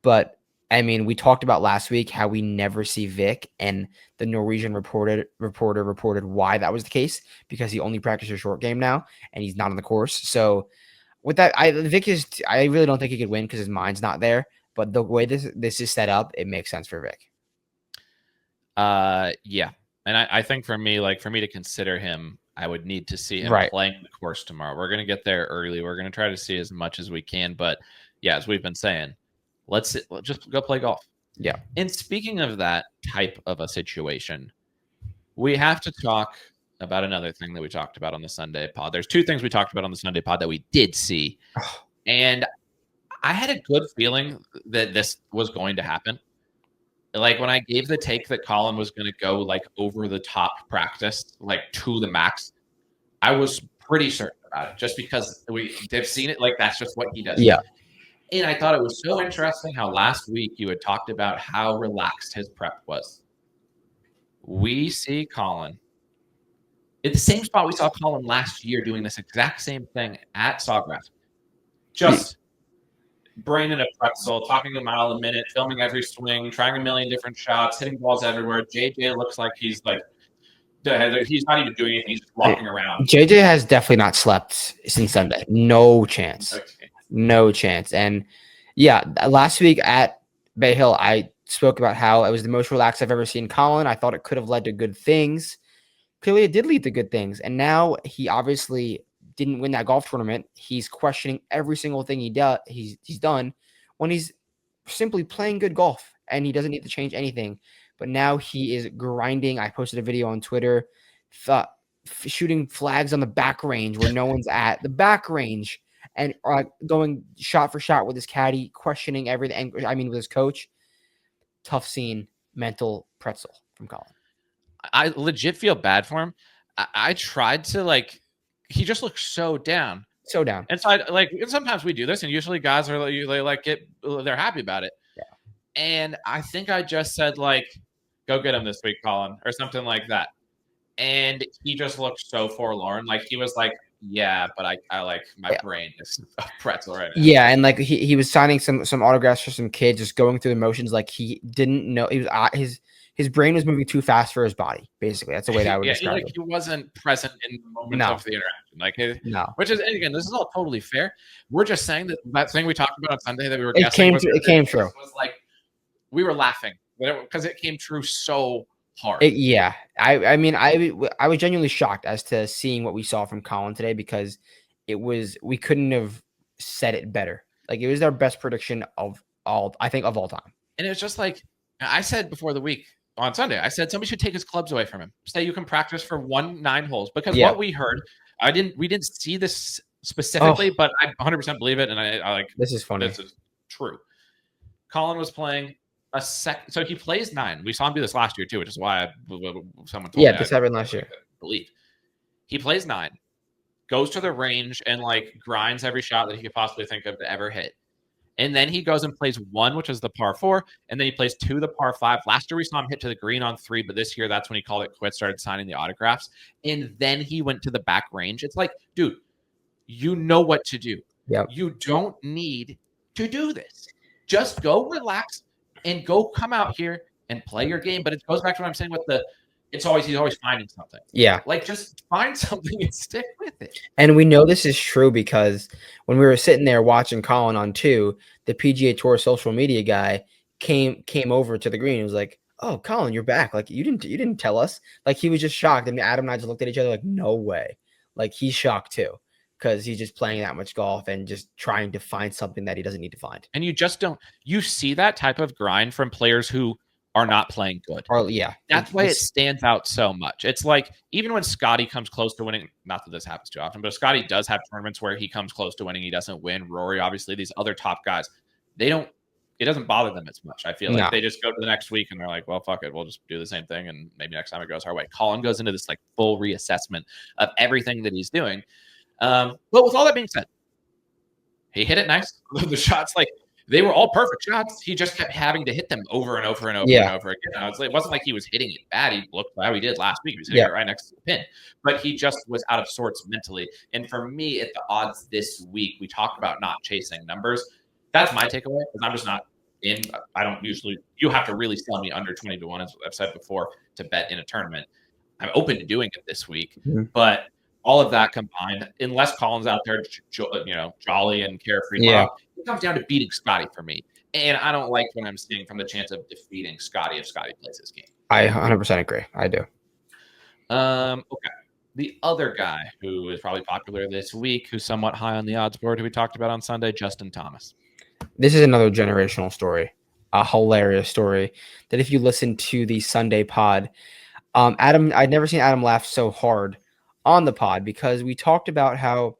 But I mean, we talked about last week how we never see Vic, and the Norwegian reporter reported why that was the case, because he only practices short game now, and he's not on the course. So with that, I really don't think he could win because his mind's not there. But the way this is set up, it makes sense for Vic. Yeah. And I think for me to consider him, I would need to see him playing the course tomorrow. We're going to get there early. We're going to try to see as much as we can. But yeah, as we've been saying, let's just go play golf. Yeah. And speaking of that type of a situation, we have to talk about another thing that we talked about on the Sunday pod. There's 2 things we talked about on the Sunday pod that we did see. And I had a good feeling that this was going to happen. Like when I gave the take that Collin was going to go like over the top practice, like to the max, I was pretty certain about it just because they've seen it. Like that's just what he does. Yeah. And I thought it was so interesting how last week you had talked about how relaxed his prep was. We see Collin at the same spot we saw Collin last year doing this exact same thing at Sawgrass. Just braining a pretzel, talking a mile a minute, filming every swing, trying a million different shots, hitting balls everywhere. JJ looks like he's not even doing anything. He's just walking around. JJ has definitely not slept since Sunday. No chance. Okay. No chance. And yeah, last week at Bay Hill, I spoke about how it was the most relaxed I've ever seen Collin. I thought it could have led to good things. Clearly, it did lead to good things. And now he obviously didn't win that golf tournament. He's questioning every single thing he's done when he's simply playing good golf, and he doesn't need to change anything. But now he is grinding. I posted a video on Twitter. shooting flags on the back range where no one's at the back range, and going shot for shot with his caddy, questioning everything. I mean, with his coach. Tough scene, mental pretzel from Collin. I legit feel bad for him. I tried to he just looks so down. So down. And so and sometimes we do this, and usually guys are they're happy about it. Yeah. And I think I just said go get him this week, Collin, or something like that. And he just looked so forlorn. He was like, yeah, but I my brain is a pretzel right now. Yeah, and he was signing some autographs for some kids, just going through the motions. He didn't know he was his brain was moving too fast for his body. Basically, that's the way that I would describe it. He wasn't present in the moment of the interaction. No. Which is, again, this is all totally fair. We're just saying that thing we talked about on Sunday that we were guessing. It came true. Was we were laughing because it came true so hard. I mean, I was genuinely shocked as to seeing what we saw from Collin today, because we couldn't have said it better. It was our best prediction of all time. And it was just I said before the week on Sunday, I said somebody should take his clubs away from him. Say you can practice for 9 holes, because what we heard, we didn't see this specifically, but I 100% believe it. And I this is funny. This is true. Collin was playing a second, so he plays 9. We saw him do this last year too, which is why someone told me. This happened last year. Believe he plays 9, goes to the range and grinds every shot that he could possibly think of to ever hit. And then he goes and plays 1, which is the par 4. And then he plays 2, the par 5. Last year we saw him hit to the green on 3, but this year that's when he called it quits, started signing the autographs. And then he went to the back range. It's dude, you know what to do. Yep. You don't need to do this. Just go relax and go come out here and play your game. But it goes back to what I'm saying with he's always finding something. Yeah. Just find something and stick with it. And we know this is true because when we were sitting there watching Collin on 2, the PGA Tour social media guy came over to the green and was like, "Oh, Collin, you're back. You didn't tell us." He was just shocked. And Adam and I just looked at each other no way. He's shocked too, because he's just playing that much golf and just trying to find something that he doesn't need to find. And you see that type of grind from players who are not playing good. That's why it stands out so much. It's even when Scottie comes close to winning, not that this happens too often, but Scottie does have tournaments where he comes close to winning, he doesn't win. Rory, obviously, these other top guys, it doesn't bother them as much. I feel they just go to the next week and they're like, well, fuck it, we'll just do the same thing, and maybe next time it goes our way. Collin goes into this full reassessment of everything that he's doing. But with all that being said, he hit it nice. The shots, they were all perfect shots. He just kept having to hit them over and over and over and over again. It wasn't like he was hitting it bad. He looked how he did last week. He was hitting it right next to the pin. But he just was out of sorts mentally. And for me, at the odds this week, we talked about not chasing numbers. That's my takeaway, because I'm just not in. I don't usually – you have to really sell me under 20-1, as I've said before, to bet in a tournament. I'm open to doing it this week. But all of that combined, unless Collin's out there, jolly and carefree, it comes down to beating Scottie for me. And I don't like what I'm seeing from the chance of defeating Scottie if Scottie plays his game. I 100% agree. I do. Okay. The other guy who is probably popular this week, who's somewhat high on the odds board, who we talked about on Sunday, Justin Thomas. This is another generational story, a hilarious story that if you listen to the Sunday pod, Adam, I'd never seen Adam laugh so hard on the pod, because we talked about how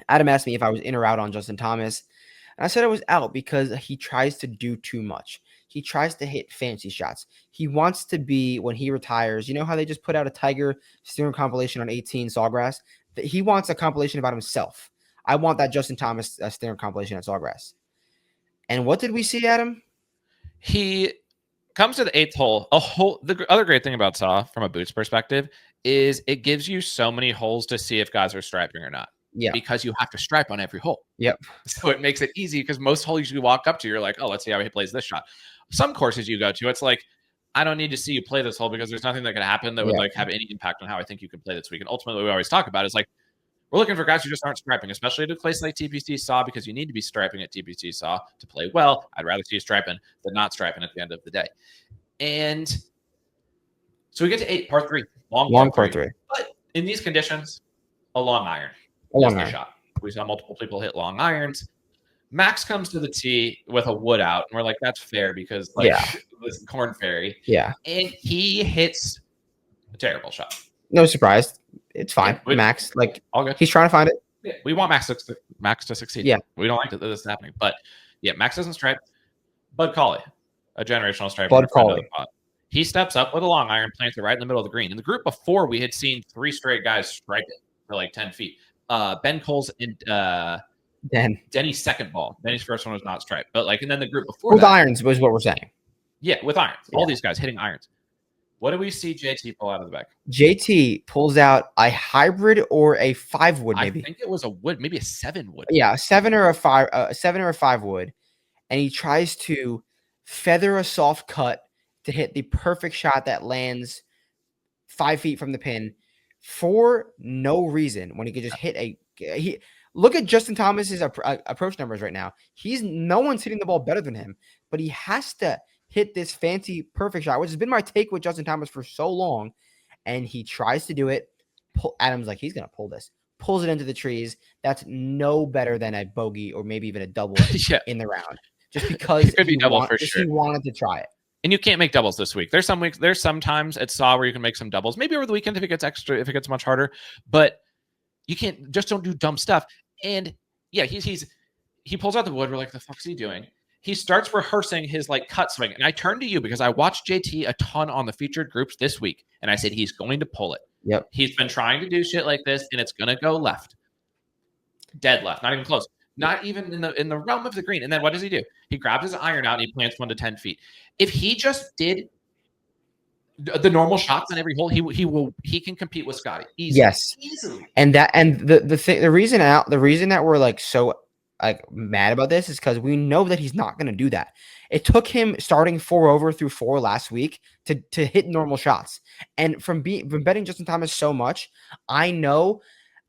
Adam asked me if I was in or out on Justin Thomas. And I said I was out because he tries to do too much. He tries to hit fancy shots. He wants to be, when he retires, you know how they just put out a Tiger steering compilation on 18 Sawgrass? He wants a compilation about himself. I want that Justin Thomas steering compilation at Sawgrass. And what did we see, Adam? He comes to the 8th hole. The other great thing about Saw, from a boots perspective, is it gives you so many holes to see if guys are striping or not. Yeah. Because you have to stripe on every hole. Yep. So it makes it easy, because most holes you walk up to, you're like, oh, let's see how he plays this shot. Some courses you go to, it's like, I don't need to see you play this hole, because there's nothing that can happen that would have any impact on how I think you can play this week. And ultimately, we always talk about is we're looking for guys who just aren't striping, especially at a place like TPC Saw, because you need to be striping at TPC Saw to play well. I'd rather see you striping than not striping at the end of the day. And so we get to 8, par 3. Long par 3. But in these conditions, a long iron. Shot. We saw multiple people hit long irons. Max comes to the tee with a wood out, and we're like, that's fair, because this Corn Ferry. Yeah. And he hits a terrible shot. No surprise. It's fine. Yeah, Max, like all good. he's trying to find it. Yeah, we want Max to succeed. Yeah. We don't like that this is happening. But yeah, Max doesn't stripe. Bud Colley, a generational striper, Bud friend of the Colley. pod. He steps up with a long iron, plants it right in the middle of the green. In the group before, we had seen 3 straight guys stripe it for like 10 feet. Ben Cole's and Denny's second ball. Denny's first one was not striped. But like, and then the group before with that, irons was what we're saying. Yeah, with irons. Yeah. All these guys hitting irons. What do we see JT pull out of the bag? JT pulls out a hybrid or a 5 wood, maybe. I think it was a wood, maybe a 7 wood. Yeah, a 7 or a 5 wood. And he tries to feather a soft cut to hit the perfect shot that lands 5 feet from the pin for no reason when he could just hit look at Justin Thomas's approach numbers right now. No one's hitting the ball better than him, but he has to hit this fancy perfect shot, which has been my take with Justin Thomas for so long. And he tries to do it. Adam's like, he's going to pull this. Pulls it into the trees. That's no better than a bogey or maybe even a double in the round. Just because he wanted to try it. And you can't make doubles this week. There's sometimes at Saw where you can make some doubles. Maybe over the weekend if it gets much harder. But you can't, just don't do dumb stuff. And yeah, he pulls out the wood. We're like, the fuck's he doing? He starts rehearsing his like cut swing. And I turned to you because I watched JT a ton on the featured groups this week. And I said, he's going to pull it. Yep. He's been trying to do shit like this and it's going to go left. Dead left. Not even close. Not even in the realm of the green. And then what does he do? He grabs his iron out and he plants 1 to 10 feet. If he just did the normal shots on every hole, he can compete with Scottie. Easily. And the reason that we're like so like mad about this is because we know that he's not going to do that. It took him starting 4 over through 4 last week to hit normal shots. And from betting Justin Thomas so much, I know.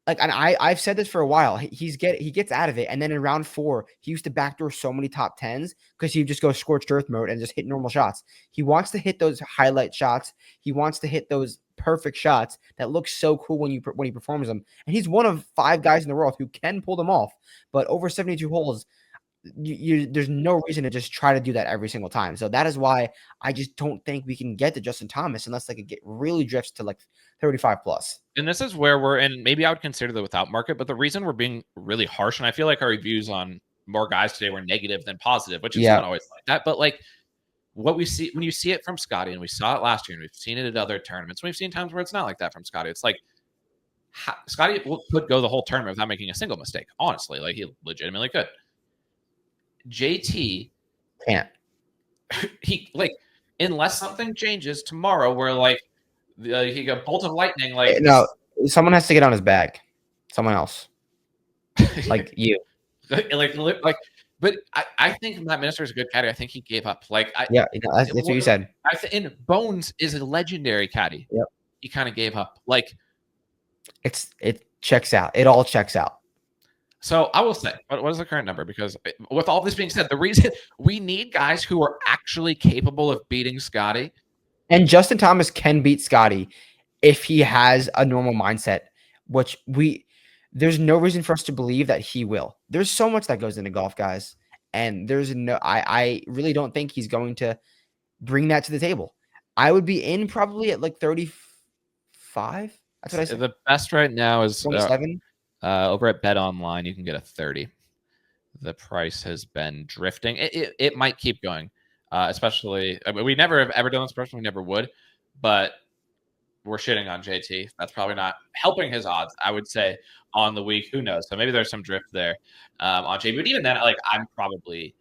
Like, and I've said this for a while. He gets out of it, and then in round 4, he used to backdoor so many top 10s because he would just go scorched earth mode and just hit normal shots. He wants to hit those highlight shots. He wants to hit those perfect shots that look so cool when he performs them. And he's one of 5 guys in the world who can pull them off. But over 72 holes, there's no reason to just try to do that every single time. So that is why I just don't think we can get to Justin Thomas unless like it really drifts to like 35 plus. And this is where and maybe I would consider the without market, but the reason we're being really harsh, and I feel like our reviews on more guys today were negative than positive, which is not always like that. But like what we see, when you see it from Scottie, and we saw it last year, and we've seen it at other tournaments, we've seen times where it's not like that from Scottie. It's like Scottie could go the whole tournament without making a single mistake. Honestly, like he legitimately could. JT can't. He like unless something changes tomorrow, where like he got bolt of lightning. Like no, someone has to get on his bag. Someone else, like you. like. But I think Matt Minister is a good caddy. I think he gave up. Like that's what you said. And Bones is a legendary caddy. Yep. He kind of gave up. Like it checks out. It all checks out. So I will say, what is the current number? Because with all this being said, the reason we need guys who are actually capable of beating Scottie. And Justin Thomas can beat Scottie if he has a normal mindset, which there's no reason for us to believe that he will. There's so much that goes into golf, guys. And I really don't think he's going to bring that to the table. I would be in probably at like 35. That's what I said. The best right now is 27. Over at Bet Online, you can get a 30. The price has been drifting. It might keep going, especially. I mean, we never have ever done this person. We never would, but we're shitting on JT. That's probably not helping his odds, I would say, on the week. Who knows? So maybe there's some drift there on JT. But even then, like I'm probably.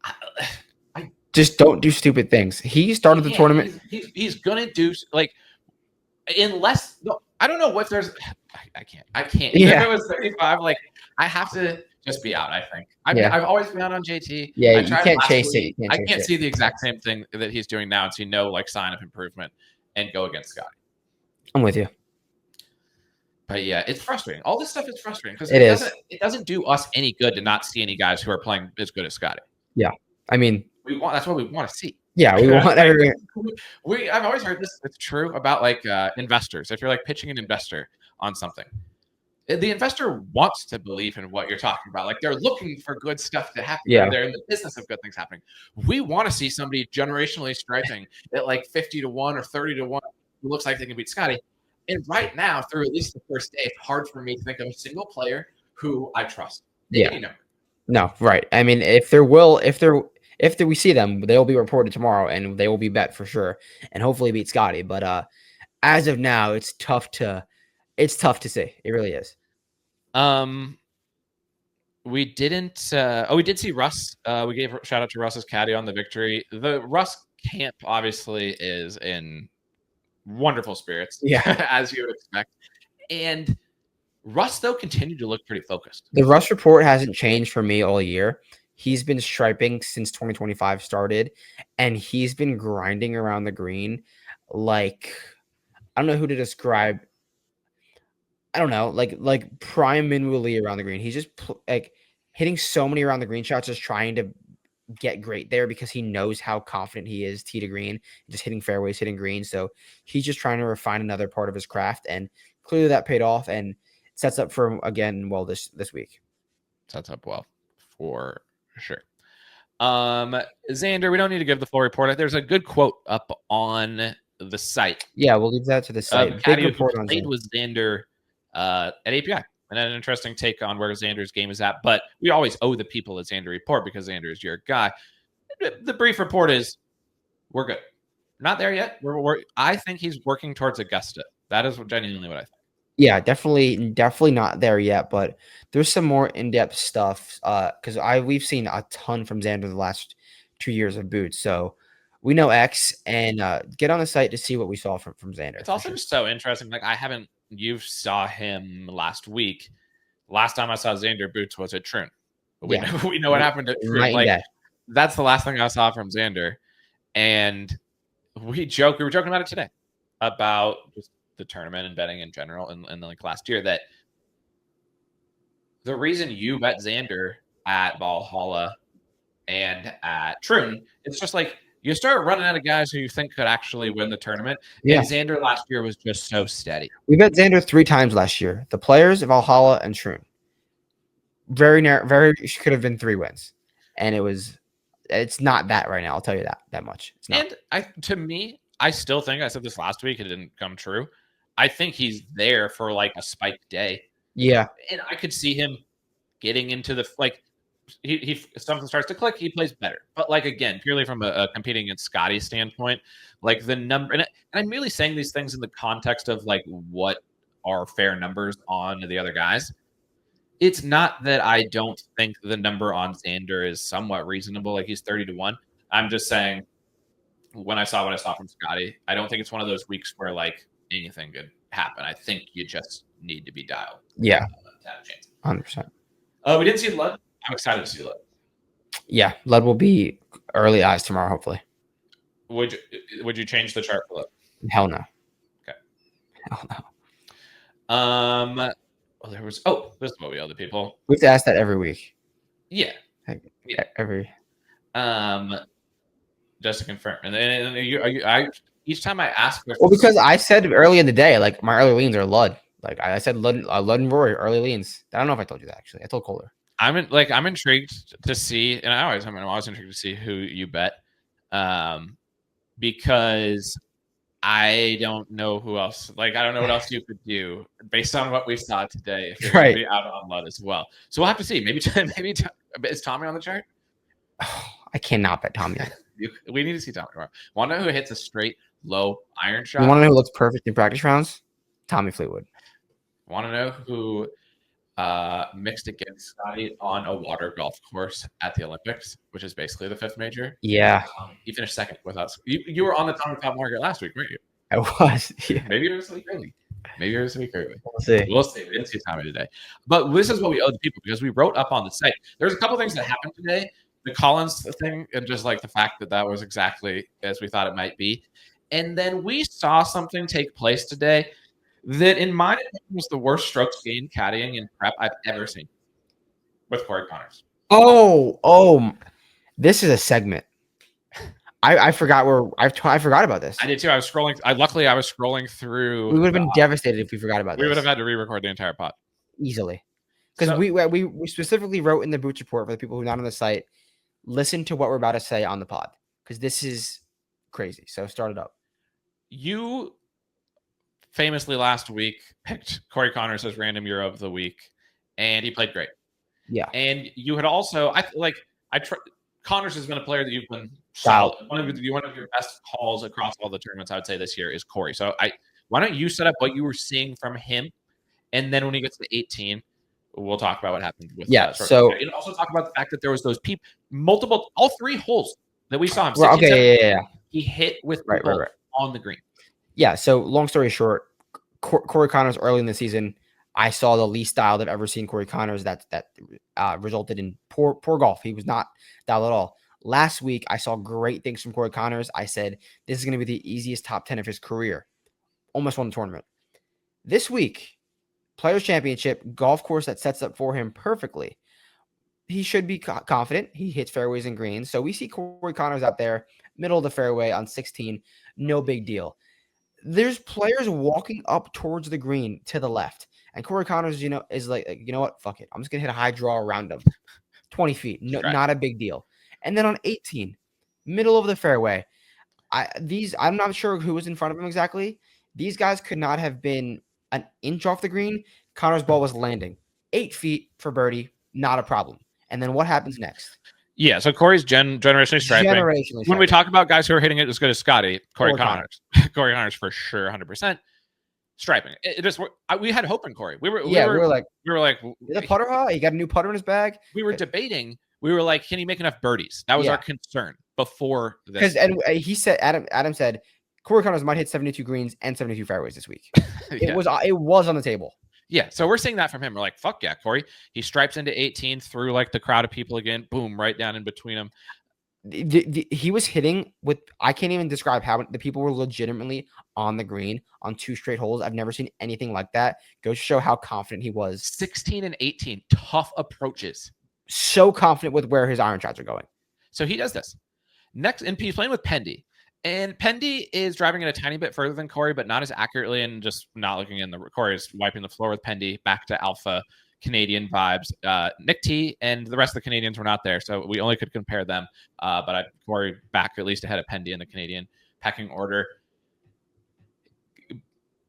I just don't do stupid things. He started the tournament. He's gonna do like unless. I don't know what there's. I can't. Yeah. If it was 35, like I have to just be out. I think. I've always been out on JT. Yeah, you can't chase it. I can't see the exact same thing that he's doing now and see no like sign of improvement and go against Scottie. I'm with you. But yeah, it's frustrating. All this stuff is frustrating because it doesn't do us any good to not see any guys who are playing as good as Scottie. Yeah, I mean, that's what we want to see. Yeah, we want everything. I've always heard this. It's true about like investors. If you're like pitching an investor on something, the investor wants to believe in what you're talking about. Like they're looking for good stuff to happen. Yeah. They're in the business of good things happening. We want to see somebody generationally striping at like 50 to 1 or 30 to 1 who looks like they can beat Scottie. And right now, through at least the first day, it's hard for me to think of a single player who I trust. Yeah. Any number. No, right. I mean, if we see them, they'll be reported tomorrow, and they will be bet for sure, and hopefully beat Scottie. But as of now, it's tough to see. It really is. We didn't. We did see Russ. We gave a shout out to Russ's caddy on the victory. The Russ camp obviously is in wonderful spirits, Yeah. as you would expect. And Russ though continued to look pretty focused. The Russ report hasn't changed for me all year. He's been striping since 2025 started, and he's been grinding around the green like I don't know who to describe. I don't know, like prime Min Woo Lee around the green. He's just like hitting so many around the green shots, just trying to get great there because he knows how confident he is tee to green, just hitting fairways, hitting green. So he's just trying to refine another part of his craft, and clearly that paid off and sets up for again well this week. Sets up well for sure. Xander, we don't need to give the full report. There's a good quote up on the site. Yeah, we'll leave that to the site. Big report on played with Xander at API. And an interesting take on where Xander's game is at. But we always owe the people a Xander report because Xander is your guy. The brief report is we're good. Not there yet. I think he's working towards Augusta. That is genuinely what I think. Yeah, definitely not there yet, but there's some more in-depth stuff because we've seen a ton from Xander the last 2 years of boots. So we know X, and get on the site to see what we saw from Xander. It's also just so interesting. Like you saw him last week. Last time I saw Xander boots was at Troon. We know what happened at Troon. Like that's the last thing I saw from Xander. And we were joking about it today about just the tournament and betting in general and like last year that the reason you bet Xander at Valhalla and at Troon, it's just like you start running out of guys who you think could actually win the tournament. Yeah. And Xander last year was just so steady. We bet Xander 3 times last year. The Players, Valhalla, and Troon. Very could have been 3 wins. And it's not that right now. I'll tell you that much. It's not. And I still think I said this last week. It didn't come true. I think he's there for like a spike day. Yeah. And I could see him getting into the he something starts to click, he plays better. But like again, purely from a competing against Scottie standpoint, like the number and I'm merely saying these things in the context of like what are fair numbers on the other guys. It's not that I don't think the number on Xander is somewhat reasonable, like he's 30-1. I'm just saying when I saw what I saw from Scottie, I don't think it's one of those weeks where like anything could happen. I think you just need to be dialed. Yeah. To have a chance. 100%. We didn't see Lud. I'm excited to see Lud. Yeah, Lud will be early eyes tomorrow, hopefully. Would you change the chart for Lud? Hell no. Okay. Hell no. This is what we owe the people. We have to ask that every week. Yeah. Every. Just to confirm, and each time I ask. Well, because I said early in the day, like my early leans are Lud. Like I said, Lud and Rory early leans. I don't know if I told you that actually. I told Kohler. I'm intrigued to see, and I'm always intrigued to see who you bet, because I don't know who else. Like I don't know what else you could do based on what we saw today. If you're going to be out on Lud as well, so we'll have to see. Maybe is Tommy on the chart? Oh, I cannot bet Tommy. We need to see Tommy tomorrow. Want to know who hits a straight low iron shot? You want to know who looks perfect in practice rounds? Tommy Fleetwood. Want to know who mixed against Scottie on a water golf course at the Olympics, which is basically the 5th major? Yeah. He finished 2nd with us. You were on the Tommy Top Market last week, weren't you? I was. Yeah. Maybe it was a week early. We'll see. We'll see. We didn't see Tommy today. But this is what we owe the people because we wrote up on the site. There's a couple things that happened today. The Collins thing and just like the fact that was exactly as we thought it might be. And then we saw something take place today that in my opinion was the worst strokes gained caddying in prep I've ever seen with Corey Connors. Oh, this is a segment. I forgot I forgot about this. I did too. I was scrolling. Luckily I was scrolling through. We would have been devastated if we forgot about this. We would have had to re-record the entire pod. Easily. Because we specifically wrote in the Boots report for the people who are not on the site, listen to what we're about to say on the pod. Because this is crazy. So start it up. You famously last week picked Corey Connors as random Euro of the week, and he played great. Yeah. And you had also, Connors has been a player that you've been solid. One of your best calls across all the tournaments, I would say, this year is Corey. So why don't you set up what you were seeing from him, and then when he gets to 18, we'll talk about what happened with and also talk about the fact that there was those all 3 holes that we saw him. 16, Okay, he hit with right on the green. Yeah. So long story short, Corey Connors early in the season, I saw the least dialed I've ever seen Corey Connors. That resulted in poor golf. He was not dialed at all. Last week, I saw great things from Corey Connors. I said this is going to be the easiest top 10 of his career. Almost won the tournament. This week, Players Championship, golf course that sets up for him perfectly. He should be confident. He hits fairways and greens. So we see Corey Connors out there, middle of the fairway on 16. No big deal. There's players walking up towards the green to the left. And Corey Connors, is like, you know what? Fuck it. I'm just going to hit a high draw around him. 20 feet. No, not a big deal. And then on 18, middle of the fairway, I'm not sure who was in front of him exactly. These guys could not have been an inch off the green. Connors' ball was landing 8 feet for birdie. Not a problem. And then what happens next? Yeah, so Corey's generationally striping. When we talk about guys who are hitting it as good as Scottie, Corey Connors. Corey Connors for sure, 100%. Striping. We had hope in Corey. We were like, the putter hot. He got a new putter in his bag. We were debating. We were like, can he make enough birdies? That was our concern before this. And he said, Adam said, Corey Connors might hit 72 greens and 72 fairways this week. It was on the table. Yeah, so we're seeing that from him. We're like, fuck yeah, Corey. He stripes into 18 through like the crowd of people again. Boom, right down in between them. He was hitting with, I can't even describe how the people were legitimately on the green on 2 straight holes. I've never seen anything like that. Goes to show how confident he was. 16 and 18, tough approaches. So confident with where his iron shots are going. So he does this. Next, and he's playing with Pendy. And Pendy is driving it a tiny bit further than Corey, but not as accurately, and just not looking in the Corey is wiping the floor with Pendy back to alpha Canadian vibes. Nick T and the rest of the Canadians were not there, so we only could compare them. But Corey back at least ahead of Pendy in the Canadian pecking order.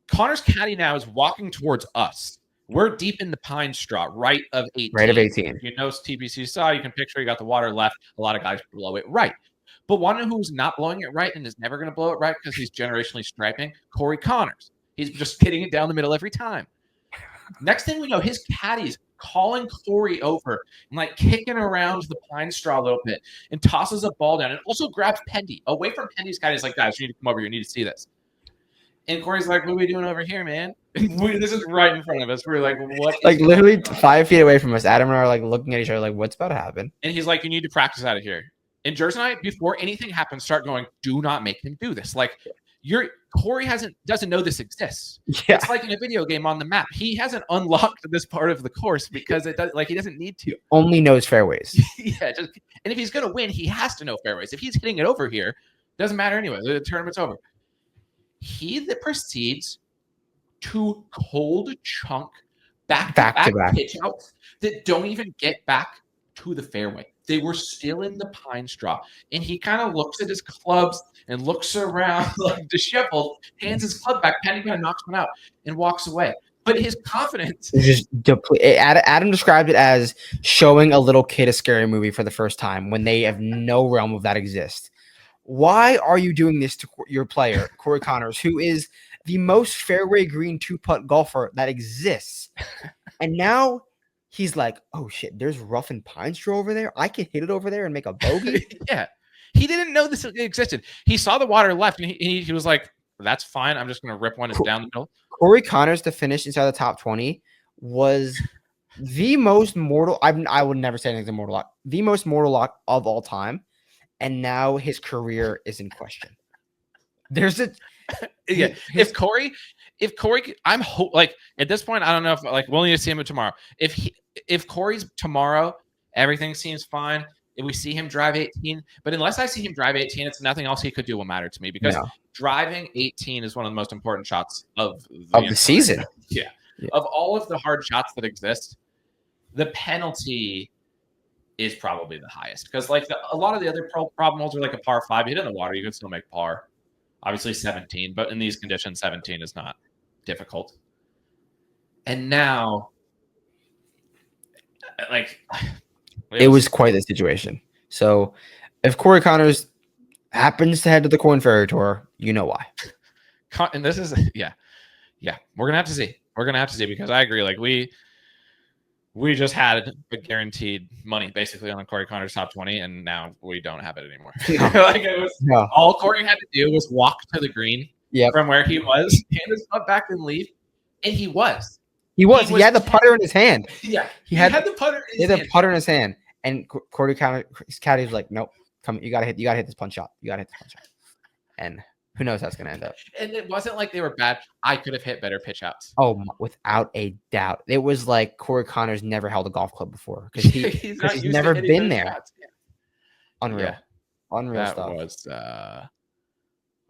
Connor's caddy now is walking towards us. We're deep in the pine straw, right of 18. Right of 18. You know TPC Saw, you can picture you got the water left. A lot of guys blow it right. But one who's not blowing it right and is never going to blow it right because he's generationally striping, Corey Connors. He's just hitting it down the middle every time. Next thing we know, his caddy's calling Corey over and like kicking around the pine straw a little bit and tosses a ball down and also grabs Pendy away from Pendy's caddy. He's like, guys, you need to come over here. You need to see this. And Corey's like, what are we doing over here, man? This is right in front of us. We're like, what? Like literally 5 feet away from us. Adam and I are like looking at each other like, what's about to happen? And he's like, you need to practice out of here. And Jersey and I, before anything happens, start going, do not make him do this. Like Corey doesn't know this exists. Yeah. It's like in a video game on the map. He hasn't unlocked this part of the course because he doesn't need to. Only knows fairways. Yeah. And if he's going to win, he has to know fairways. If he's hitting it over here, doesn't matter anyway. The tournament's over. He proceeds to cold chunk back to back pitch outs that don't even get back to the fairway. They were still in the pine straw. And he kind of looks at his clubs and looks around like disheveled, hands his club back, Penny kind of knocks one out and walks away. But his confidence is just depleted. Adam described it as showing a little kid a scary movie for the first time when they have no realm of that exist. Why are you doing this to your player, Corey Connors, who is the most fairway green 2-putt golfer that exists? And now he's like, oh shit, there's rough and pine straw over there. I can hit it over there and make a bogey. Yeah. He didn't know this existed. He saw the water left and he was like, that's fine. I'm just going to rip one down the middle. Corey Connors to finish inside the top 20 was the most mortal. I would never say anything's a mortal lock. The most mortal lock of all time. And now his career is in question. There's a yeah. If Corey, I'm like at this point, I don't know if like we'll need to see him tomorrow. If Corey's tomorrow, everything seems fine. If we see him drive 18, but unless I see him drive 18, it's nothing else he could do will matter to me because driving 18 is one of the most important shots of the season. Yeah. Of all of the hard shots that exist, the penalty is probably the highest because like a lot of the other problem holes are like a par 5. You hit in the water, you can still make par. Obviously 17, but in these conditions, 17 is not difficult. And now, like, it was quite the situation. So if Corey Connors happens to head to the Corn Ferry Tour, you know why. And this is yeah. We're gonna have to see. We're gonna have to see because I agree. Like we just had a guaranteed money basically on Corey Connors top 20, and now we don't have it anymore. Like it was all Corey had to do was walk to the green from where he was, hand his putt back and leave, and he was. He had the putter in his hand. Yeah, he had the putter. He had the putter in his hand, and Corey Connors' caddy was like, "Nope, come, you gotta hit this punch shot. You gotta hit this punch shot." And who knows how it's gonna end up? And it wasn't like they were bad. I could have hit better pitch outs. Oh, without a doubt, it was like Corey Connors never held a golf club before because he's never been there. Shots. Unreal, yeah. Unreal that stuff. That was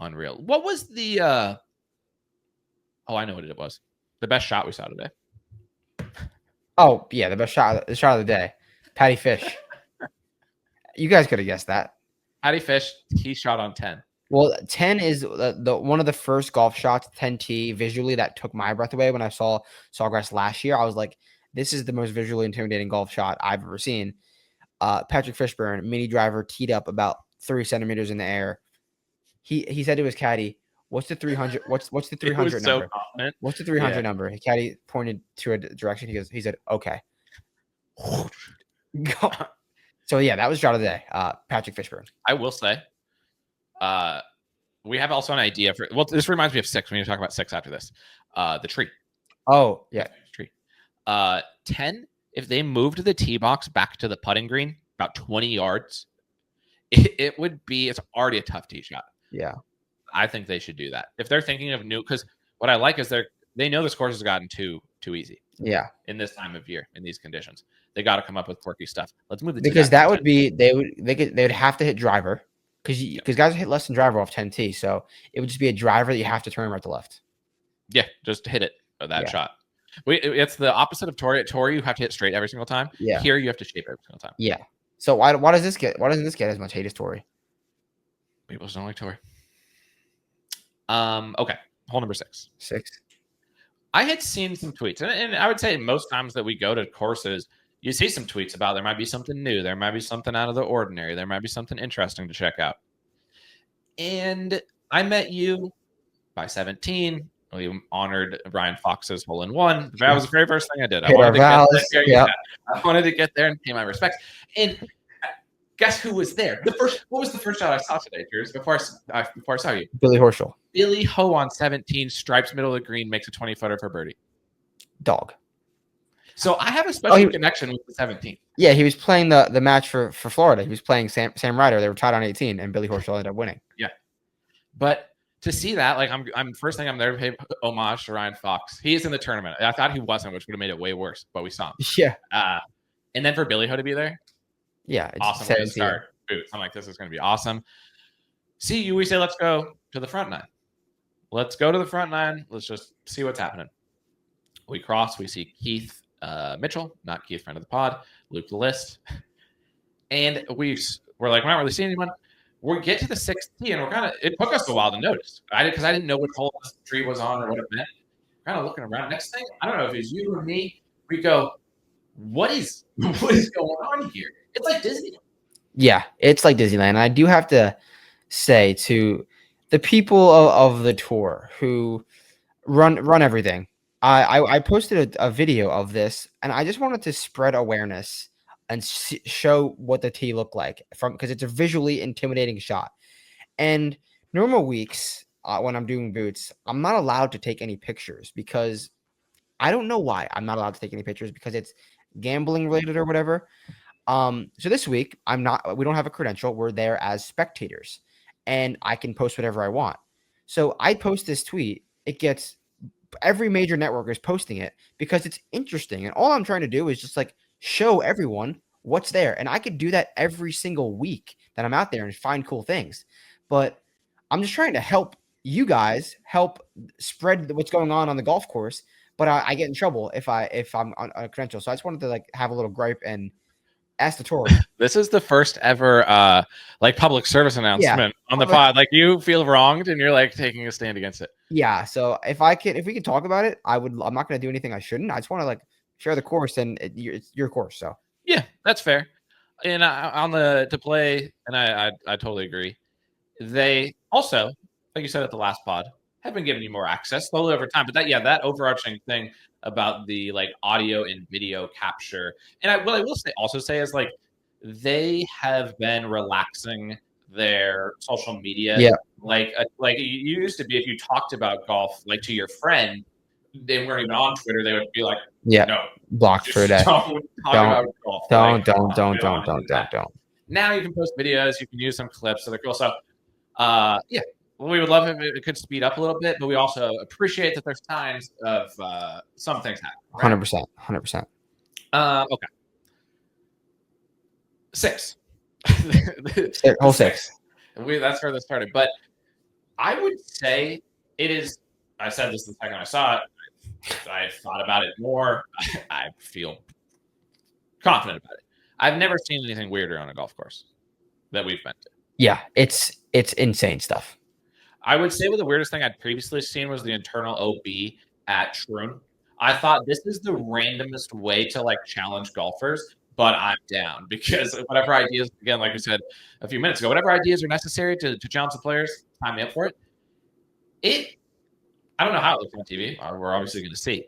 unreal. What was the? Oh, I know what it was. The best shot we saw today. Oh yeah, the shot of the day, Patty Fish. You guys could have guessed that. Patty Fish, he shot on 10. Well, 10 is the one of the first golf shots, 10T, visually that took my breath away when I saw Sawgrass last year. I was like, this is the most visually intimidating golf shot I've ever seen. Patrick Fishburne, mini driver, teed up about 3 centimeters in the air. He said to his caddy, "What's the 300? What's the 300 number? So what's the 300 number?" His caddy pointed to a direction. He said, "Okay." So yeah, that was shot of the day. Patrick Fishburne. I will say, we have also an idea for. Well, this reminds me of 6. We need to talk about 6 after this. The tree. Oh yeah, tree. 10. If they moved the tee box back to the putting green about 20 yards, it would be. It's already a tough tee shot. Yeah. I think they should do that. If they're thinking of new, because what I like is they know this course has gotten too easy. Yeah. In this time of year, in these conditions, they got to come up with quirky stuff. Let's move the because that would be they would have to hit driver because guys hit less than driver off 10T, so it would just be a driver that you have to turn right to left. Yeah, just hit it that shot. It's the opposite of Tory. At Tory, you have to hit straight every single time. Yeah. Here, you have to shape every single time. Yeah. So why doesn't this get as much hate as Tory? People just don't like Tory. Okay. Hole number 6. 6. I had seen some tweets, and I would say most times that we go to courses, you see some tweets about there might be something new, there might be something out of the ordinary, there might be something interesting to check out. And I met you by 17. We honored Brian Fox's hole-in-one. That was the very first thing I did. I wanted to get there and pay my respects. And guess who was there? What was the first shot I saw today, Drews, before I saw you? Billy Horschel. Billy Ho on 17, stripes middle of the green, makes a 20-footer for birdie. Dog. So I have a special connection with the 17. Yeah, he was playing the match for Florida. He was playing Sam Ryder. They were tied on 18, and Billy Horschel ended up winning. Yeah. But to see that, like I'm first thing I'm there to pay homage to Ryan Fox. He is in the tournament. I thought he wasn't, which would have made it way worse, but we saw him. Yeah. And then for Billy Ho to be there. Yeah. It's awesome. To start boots. I'm like, this is going to be awesome. We say, let's go to the front 9. Let's go to the front 9. Let's just see what's happening. We cross. We see Keith Mitchell, not Keith, friend of the pod, Luke the list. And we're like, we're not really seeing anyone. We get to the 6th tee, and it took us a while to notice. Because I didn't know what hole this tree was on or what it meant. Kind of looking around. Next thing, I don't know if it's you or me. We go, what is going on here? It's like Disneyland. Yeah, it's like Disneyland. I do have to say to the people of the tour who run everything, I posted a video of this, and I just wanted to spread awareness and show what the tee looked like because it's a visually intimidating shot. And normal weeks when I'm doing boots, I'm not allowed to take any pictures because I don't know why I'm not allowed to take any pictures because it's gambling related or whatever. So this week we don't have a credential. We're there as spectators and I can post whatever I want. So I post this tweet. It gets every major network is posting it because it's interesting. And all I'm trying to do is just like show everyone what's there. And I could do that every single week that I'm out there and find cool things. But I'm just trying to help you guys spread what's going on the golf course. But I get in trouble if I'm on a credential. So I just wanted to like have a little gripe and Ask the tour. This is the first ever like public service announcement on the pod. Like you feel wronged and you're like taking a stand against it. Yeah. So if we could talk about it, I'm not going to do anything I shouldn't. I just want to like share the course, and it's your course. So yeah, that's fair. And on the to play, and I totally agree. They also, like you said at the last pod, have been giving you more access slowly over time. But that overarching thing about the like audio and video capture, and what I will say is like they have been relaxing their social media. yeah, Like you used to be, if you talked about golf like to your friend, they weren't even on Twitter. They would be like, yeah, no, blocked for a day. don't talk about golf. Don't. Now you can post videos. You can use some clips. So they're cool. So, yeah, we would love if it could speed up a little bit, but we also appreciate that there's times of some things happen. 100%. Okay. 6. Hole 6. That's where this started. But I would say it is. I said this the second I saw it. I thought about it more. I feel confident about it. I've never seen anything weirder on a golf course that we've been to. Yeah, it's insane stuff. I would say the weirdest thing I'd previously seen was the internal OB at Troon. I thought this is the randomest way to like challenge golfers, but I'm down because whatever ideas, again, like we said a few minutes ago, whatever ideas are necessary to challenge the players, sign me up for it. I don't know how it looks on TV. We're obviously going to see.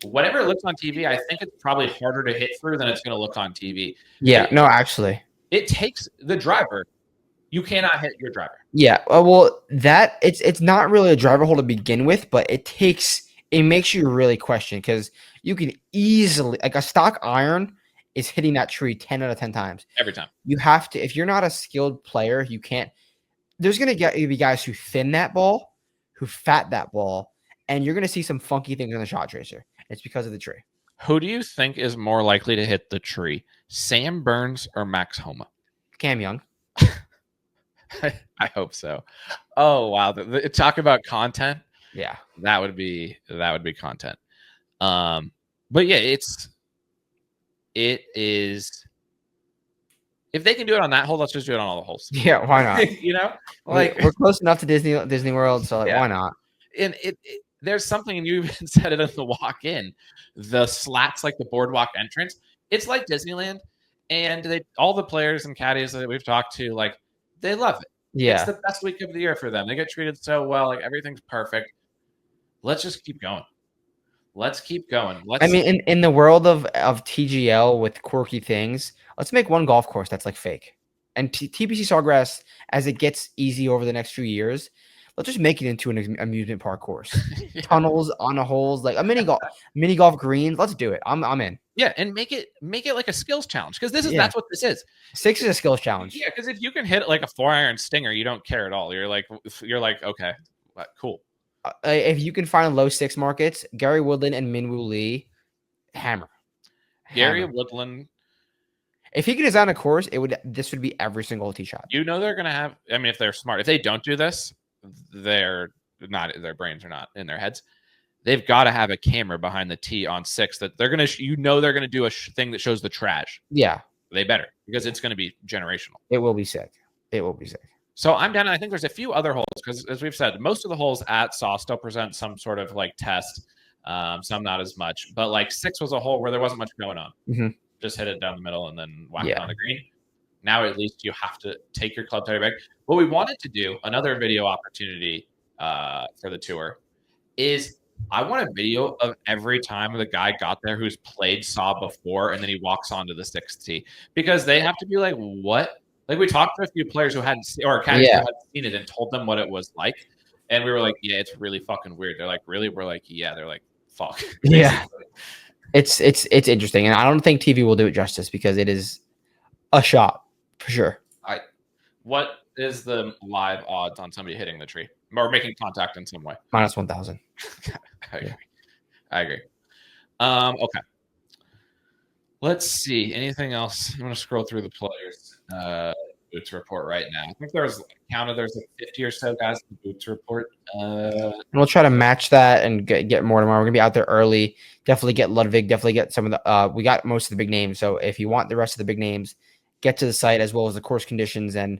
Whatever it looks on TV, I think it's probably harder to hit through than it's going to look on TV. Yeah, actually. It takes the driver. You cannot hit your driver. Yeah, well, it's not really a driver hole to begin with, but it makes you really question because you can easily, like a stock iron is hitting that tree 10 out of 10 times. Every time. You have to, if you're not a skilled player, you can't. There's going to be guys who thin that ball, who fat that ball, and you're going to see some funky things on the shot tracer. It's because of the tree. Who do you think is more likely to hit the tree, Sam Burns or Max Homa? Cam Young. I hope so. Oh wow! Talk about content. Yeah, that would be content. But yeah, it is. If they can do it on that hole, let's just do it on all the holes. Yeah, why not? You know, like we're close enough to Disney World, so like, why not? And there's something, and you even said it in the walk-in, the slats like the boardwalk entrance. It's like Disneyland, and all the players and caddies that we've talked to, like they love it. Yeah, it's the best week of the year for them. They get treated so well, like everything's perfect. Let's just keep going. I mean, in the world of TGL with quirky things, let's make one golf course that's like fake. And TPC Sawgrass, as it gets easy over the next few years, let's just make it into an amusement park course. Yeah. Tunnels on the holes, like a mini golf greens. Let's do it. I'm in. Yeah, and make it like a skills challenge because that's what this is. 6 is a skills challenge. Yeah, because if you can hit like a 4-iron stinger, you don't care at all. You're like okay, cool. If you can find low 6 markets, Gary Woodland and Minwoo Lee, hammer. Gary Woodland. If he could design a course, this would be every single tee shot. You know they're gonna have. I mean, if they're smart, if they don't do this, they're not. Their brains are not in their heads. They've got to have a camera behind the tee on 6 that they're gonna. They're gonna do a thing that shows the trash. Yeah, they better because it's gonna be generational. It will be sick. So I'm down. I think there's a few other holes because, as we've said, most of the holes at Saw still present some sort of like test. Some not as much, but like 6 was a hole where there wasn't much going on. Mm-hmm. Just hit it down the middle and then whack it on the green. Now at least you have to take your club tire back. What we wanted to do, another video opportunity for the tour, is I want a video of every time the guy got there who's played Saw before and then he walks onto the 6th tee because they have to be like, what? Like we talked to a few players who hadn't seen or caddies who hadn't seen it and told them what it was like. And we were like, yeah, it's really fucking weird. They're like, really? We're like, yeah. They're like, fuck. Yeah. It's interesting. And I don't think TV will do it justice because it is a shot for sure. What is the live odds on somebody hitting the tree or making contact in some way? Minus 1,000. I agree. Okay. Let's see. Anything else? I'm going to scroll through the players. Boots report right now. I think there's like 50 or so guys in the Boots report. And we'll try to match that and get more tomorrow. We're gonna be out there early. Definitely get Ludwig. Definitely get some of the. We got most of the big names. So if you want the rest of the big names, get to the site as well as the course conditions, and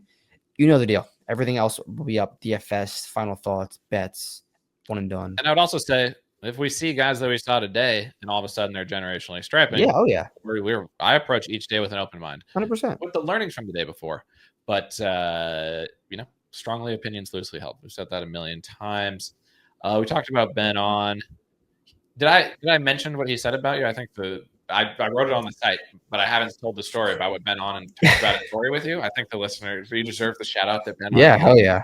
you know the deal. Everything else will be up. DFS, final thoughts, bets, one and done. And I would also say, if we see guys that we saw today, and all of a sudden they're generationally striping, Yeah. Oh yeah. I approach each day with an open mind, 100%. with the learnings from the day before. But strongly opinions loosely held. We've said that a million times. We talked about Ben on. Did I mention what he said about you? I think I wrote it on the site, but I haven't told the story about what Ben on and talked about a story with you. I think the listeners, you deserve the shout out that Ben on. Yeah. Hell yeah.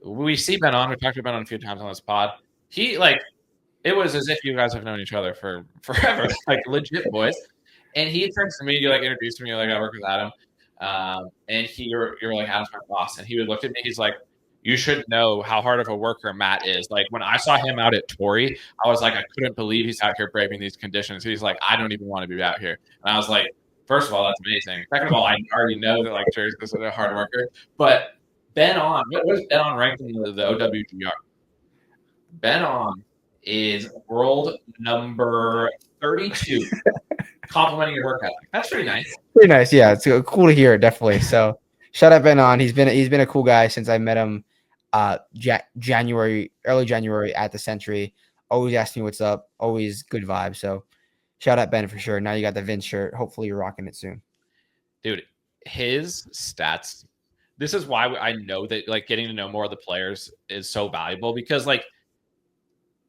We see Ben on. We talked about Ben on a few times on this pod. He it was as if you guys have known each other for forever, like legit boys. And he turns to me, you introduced me, I work with Adam. And you're like, Adam's my boss. And he would look at me, he's like, you should know how hard of a worker Matt is. Like when I saw him out at Torrey, I was like, I couldn't believe he's out here braving these conditions. He's like, I don't even want to be out here. And I was like, first of all, that's amazing. Second of all, I already know that Jerry's is a hard worker. But Ben on, what is Ben on ranked in the OWGR? Ben on is world number 32. Complimenting your work ethic. That's pretty nice. Pretty nice. Yeah, it's cool to hear. Definitely. So shout out Ben on. He's been a cool guy since I met him. Early January at the Century. Always asking me what's up. Always good vibe. So shout out Ben for sure. Now you got the Vince shirt. Hopefully you're rocking it soon, dude. His stats. This is why I know that getting to know more of the players is so valuable because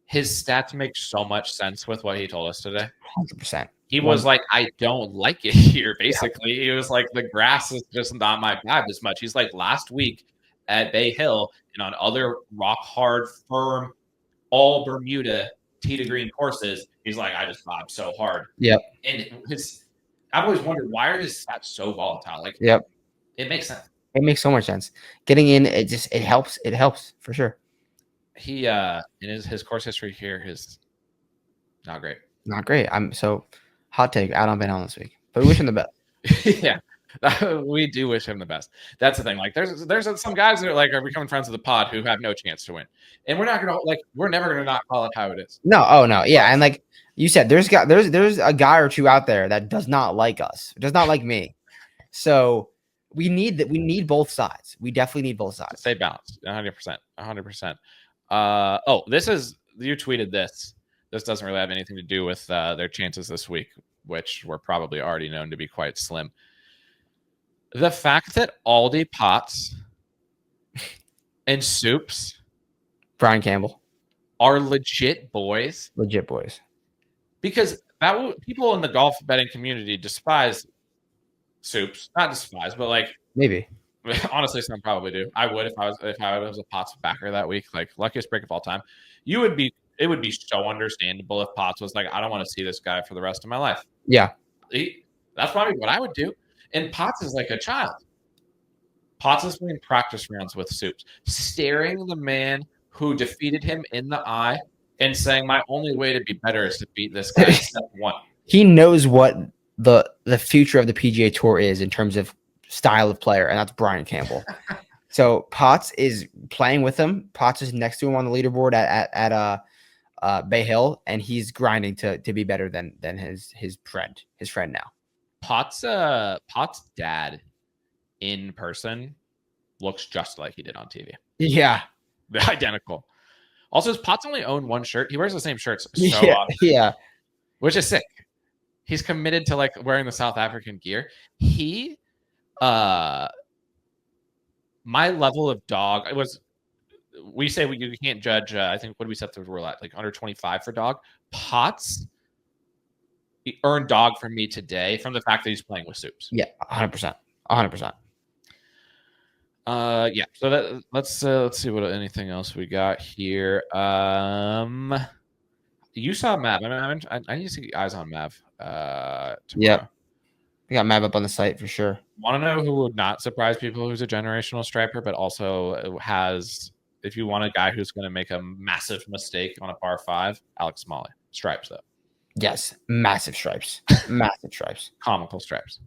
his stats make so much sense with what he told us today. 100%. He was like, I don't like it here, basically. Yeah. He was like, the grass is just not my vibe as much. He's like, last week at Bay Hill and on other rock hard, firm, all Bermuda tee to green courses, he's like, I just vibe so hard. Yep. And I've always wondered, why are his stats so volatile? Yep. It makes sense. It makes so much sense. Getting in, it helps. It helps for sure. He in his course history here is not great. Not great. Hot take out on Ben on this week, but we wish him the best. Yeah, we do wish him the best. That's the thing. There's some guys that are becoming friends with the pod who have no chance to win, and we're not gonna we're never gonna not call it how it is. No, oh no, yeah, and like you said, there's a guy or two out there that does not like us, does not like me. So we need both sides. We definitely need both sides. Stay balanced, 100%, 100%. This is you tweeted this. This doesn't really have anything to do with their chances this week, which were probably already known to be quite slim. The fact that Aldi Potts and Soups, Brian Campbell, are legit boys. Legit boys. Because people in the golf betting community despise Soups. Not despise, but maybe. Honestly, some probably do. I would if I was a Potts backer that week. Luckiest break of all time. It would be so understandable if Potts was like, I don't want to see this guy for the rest of my life. Yeah. That's probably what I would do. And Potts is like a child. Potts is playing practice rounds with Soups, staring the man who defeated him in the eye and saying, my only way to be better is to beat this guy step one. He knows what the future of the PGA Tour is in terms of style of player, and that's Brian Campbell. So Potts is playing with him. Potts is next to him on the leaderboard at Bay Hill, and he's grinding to be better than his friend now. Potts' dad in person looks just like he did on TV. Yeah, identical. Also, does Potts only own one shirt? He wears the same shirts so often. Yeah, which is sick. He's committed to wearing the South African gear. My level of dog, it was. We say you can't judge. I think what do we set the rule at? Under 25 for dog. Potts earned dog for me today from the fact that he's playing with Soups. Yeah, 100%, 100%. Yeah. So let's see what anything else we got here. You saw Mav. I need to see eyes on Mav. Yeah, we got Mav up on the site for sure. Want to know who would not surprise people? Who's a generational striper, but also has. If you want a guy who's going to make a massive mistake on a par 5, Alex Smalley. Stripes, though. Yes, massive stripes. Massive stripes. Comical stripes.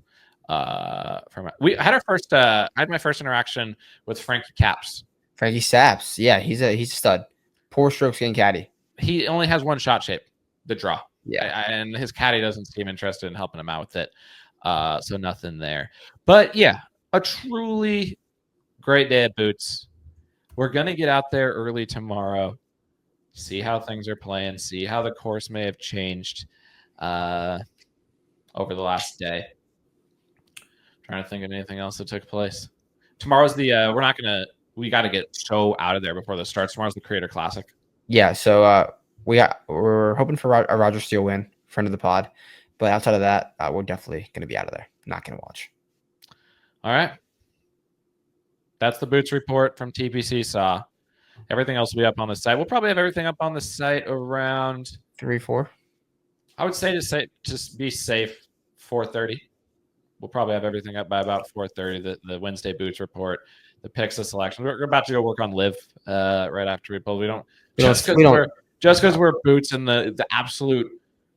We had our first. I had my first interaction with Frankie Caps. Frankie Saps. Yeah, he's a stud. Poor strokes getting caddy. He only has one shot shape, the draw. Yeah. And his caddy doesn't seem interested in helping him out with it. So nothing there. But yeah, a truly great day at Boots. We're going to get out there early tomorrow, see how things are playing, see how the course may have changed over the last day. Trying to think of anything else that took place. Tomorrow's the we got to get so out of there before this starts. Tomorrow's the Creator Classic. Yeah, so we're hoping for a Roger Steele win, friend of the pod. But outside of that, we're definitely going to be out of there. Not going to watch. All right. That's the Boots report from TPC Saw. Everything else will be up on the site. We'll probably have everything up on the site around 3-4. I would say to be safe, 4:30. We'll probably have everything up by about 4:30. The Wednesday Boots report, the picks, the selection. We're about to go work on live right after we pull. We don't just because we're Boots in the absolute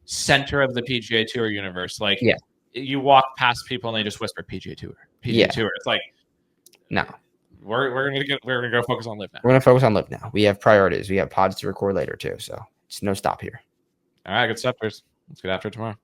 center of the PGA Tour universe. Like, yeah, you walk past people and they just whisper PGA Tour, PGA Tour. It's like, no. We're gonna go focus on live now. We're gonna focus on live now. We have priorities. We have pods to record later too, so it's no stop here. All right, good stuff, Bruce. Let's get after it tomorrow.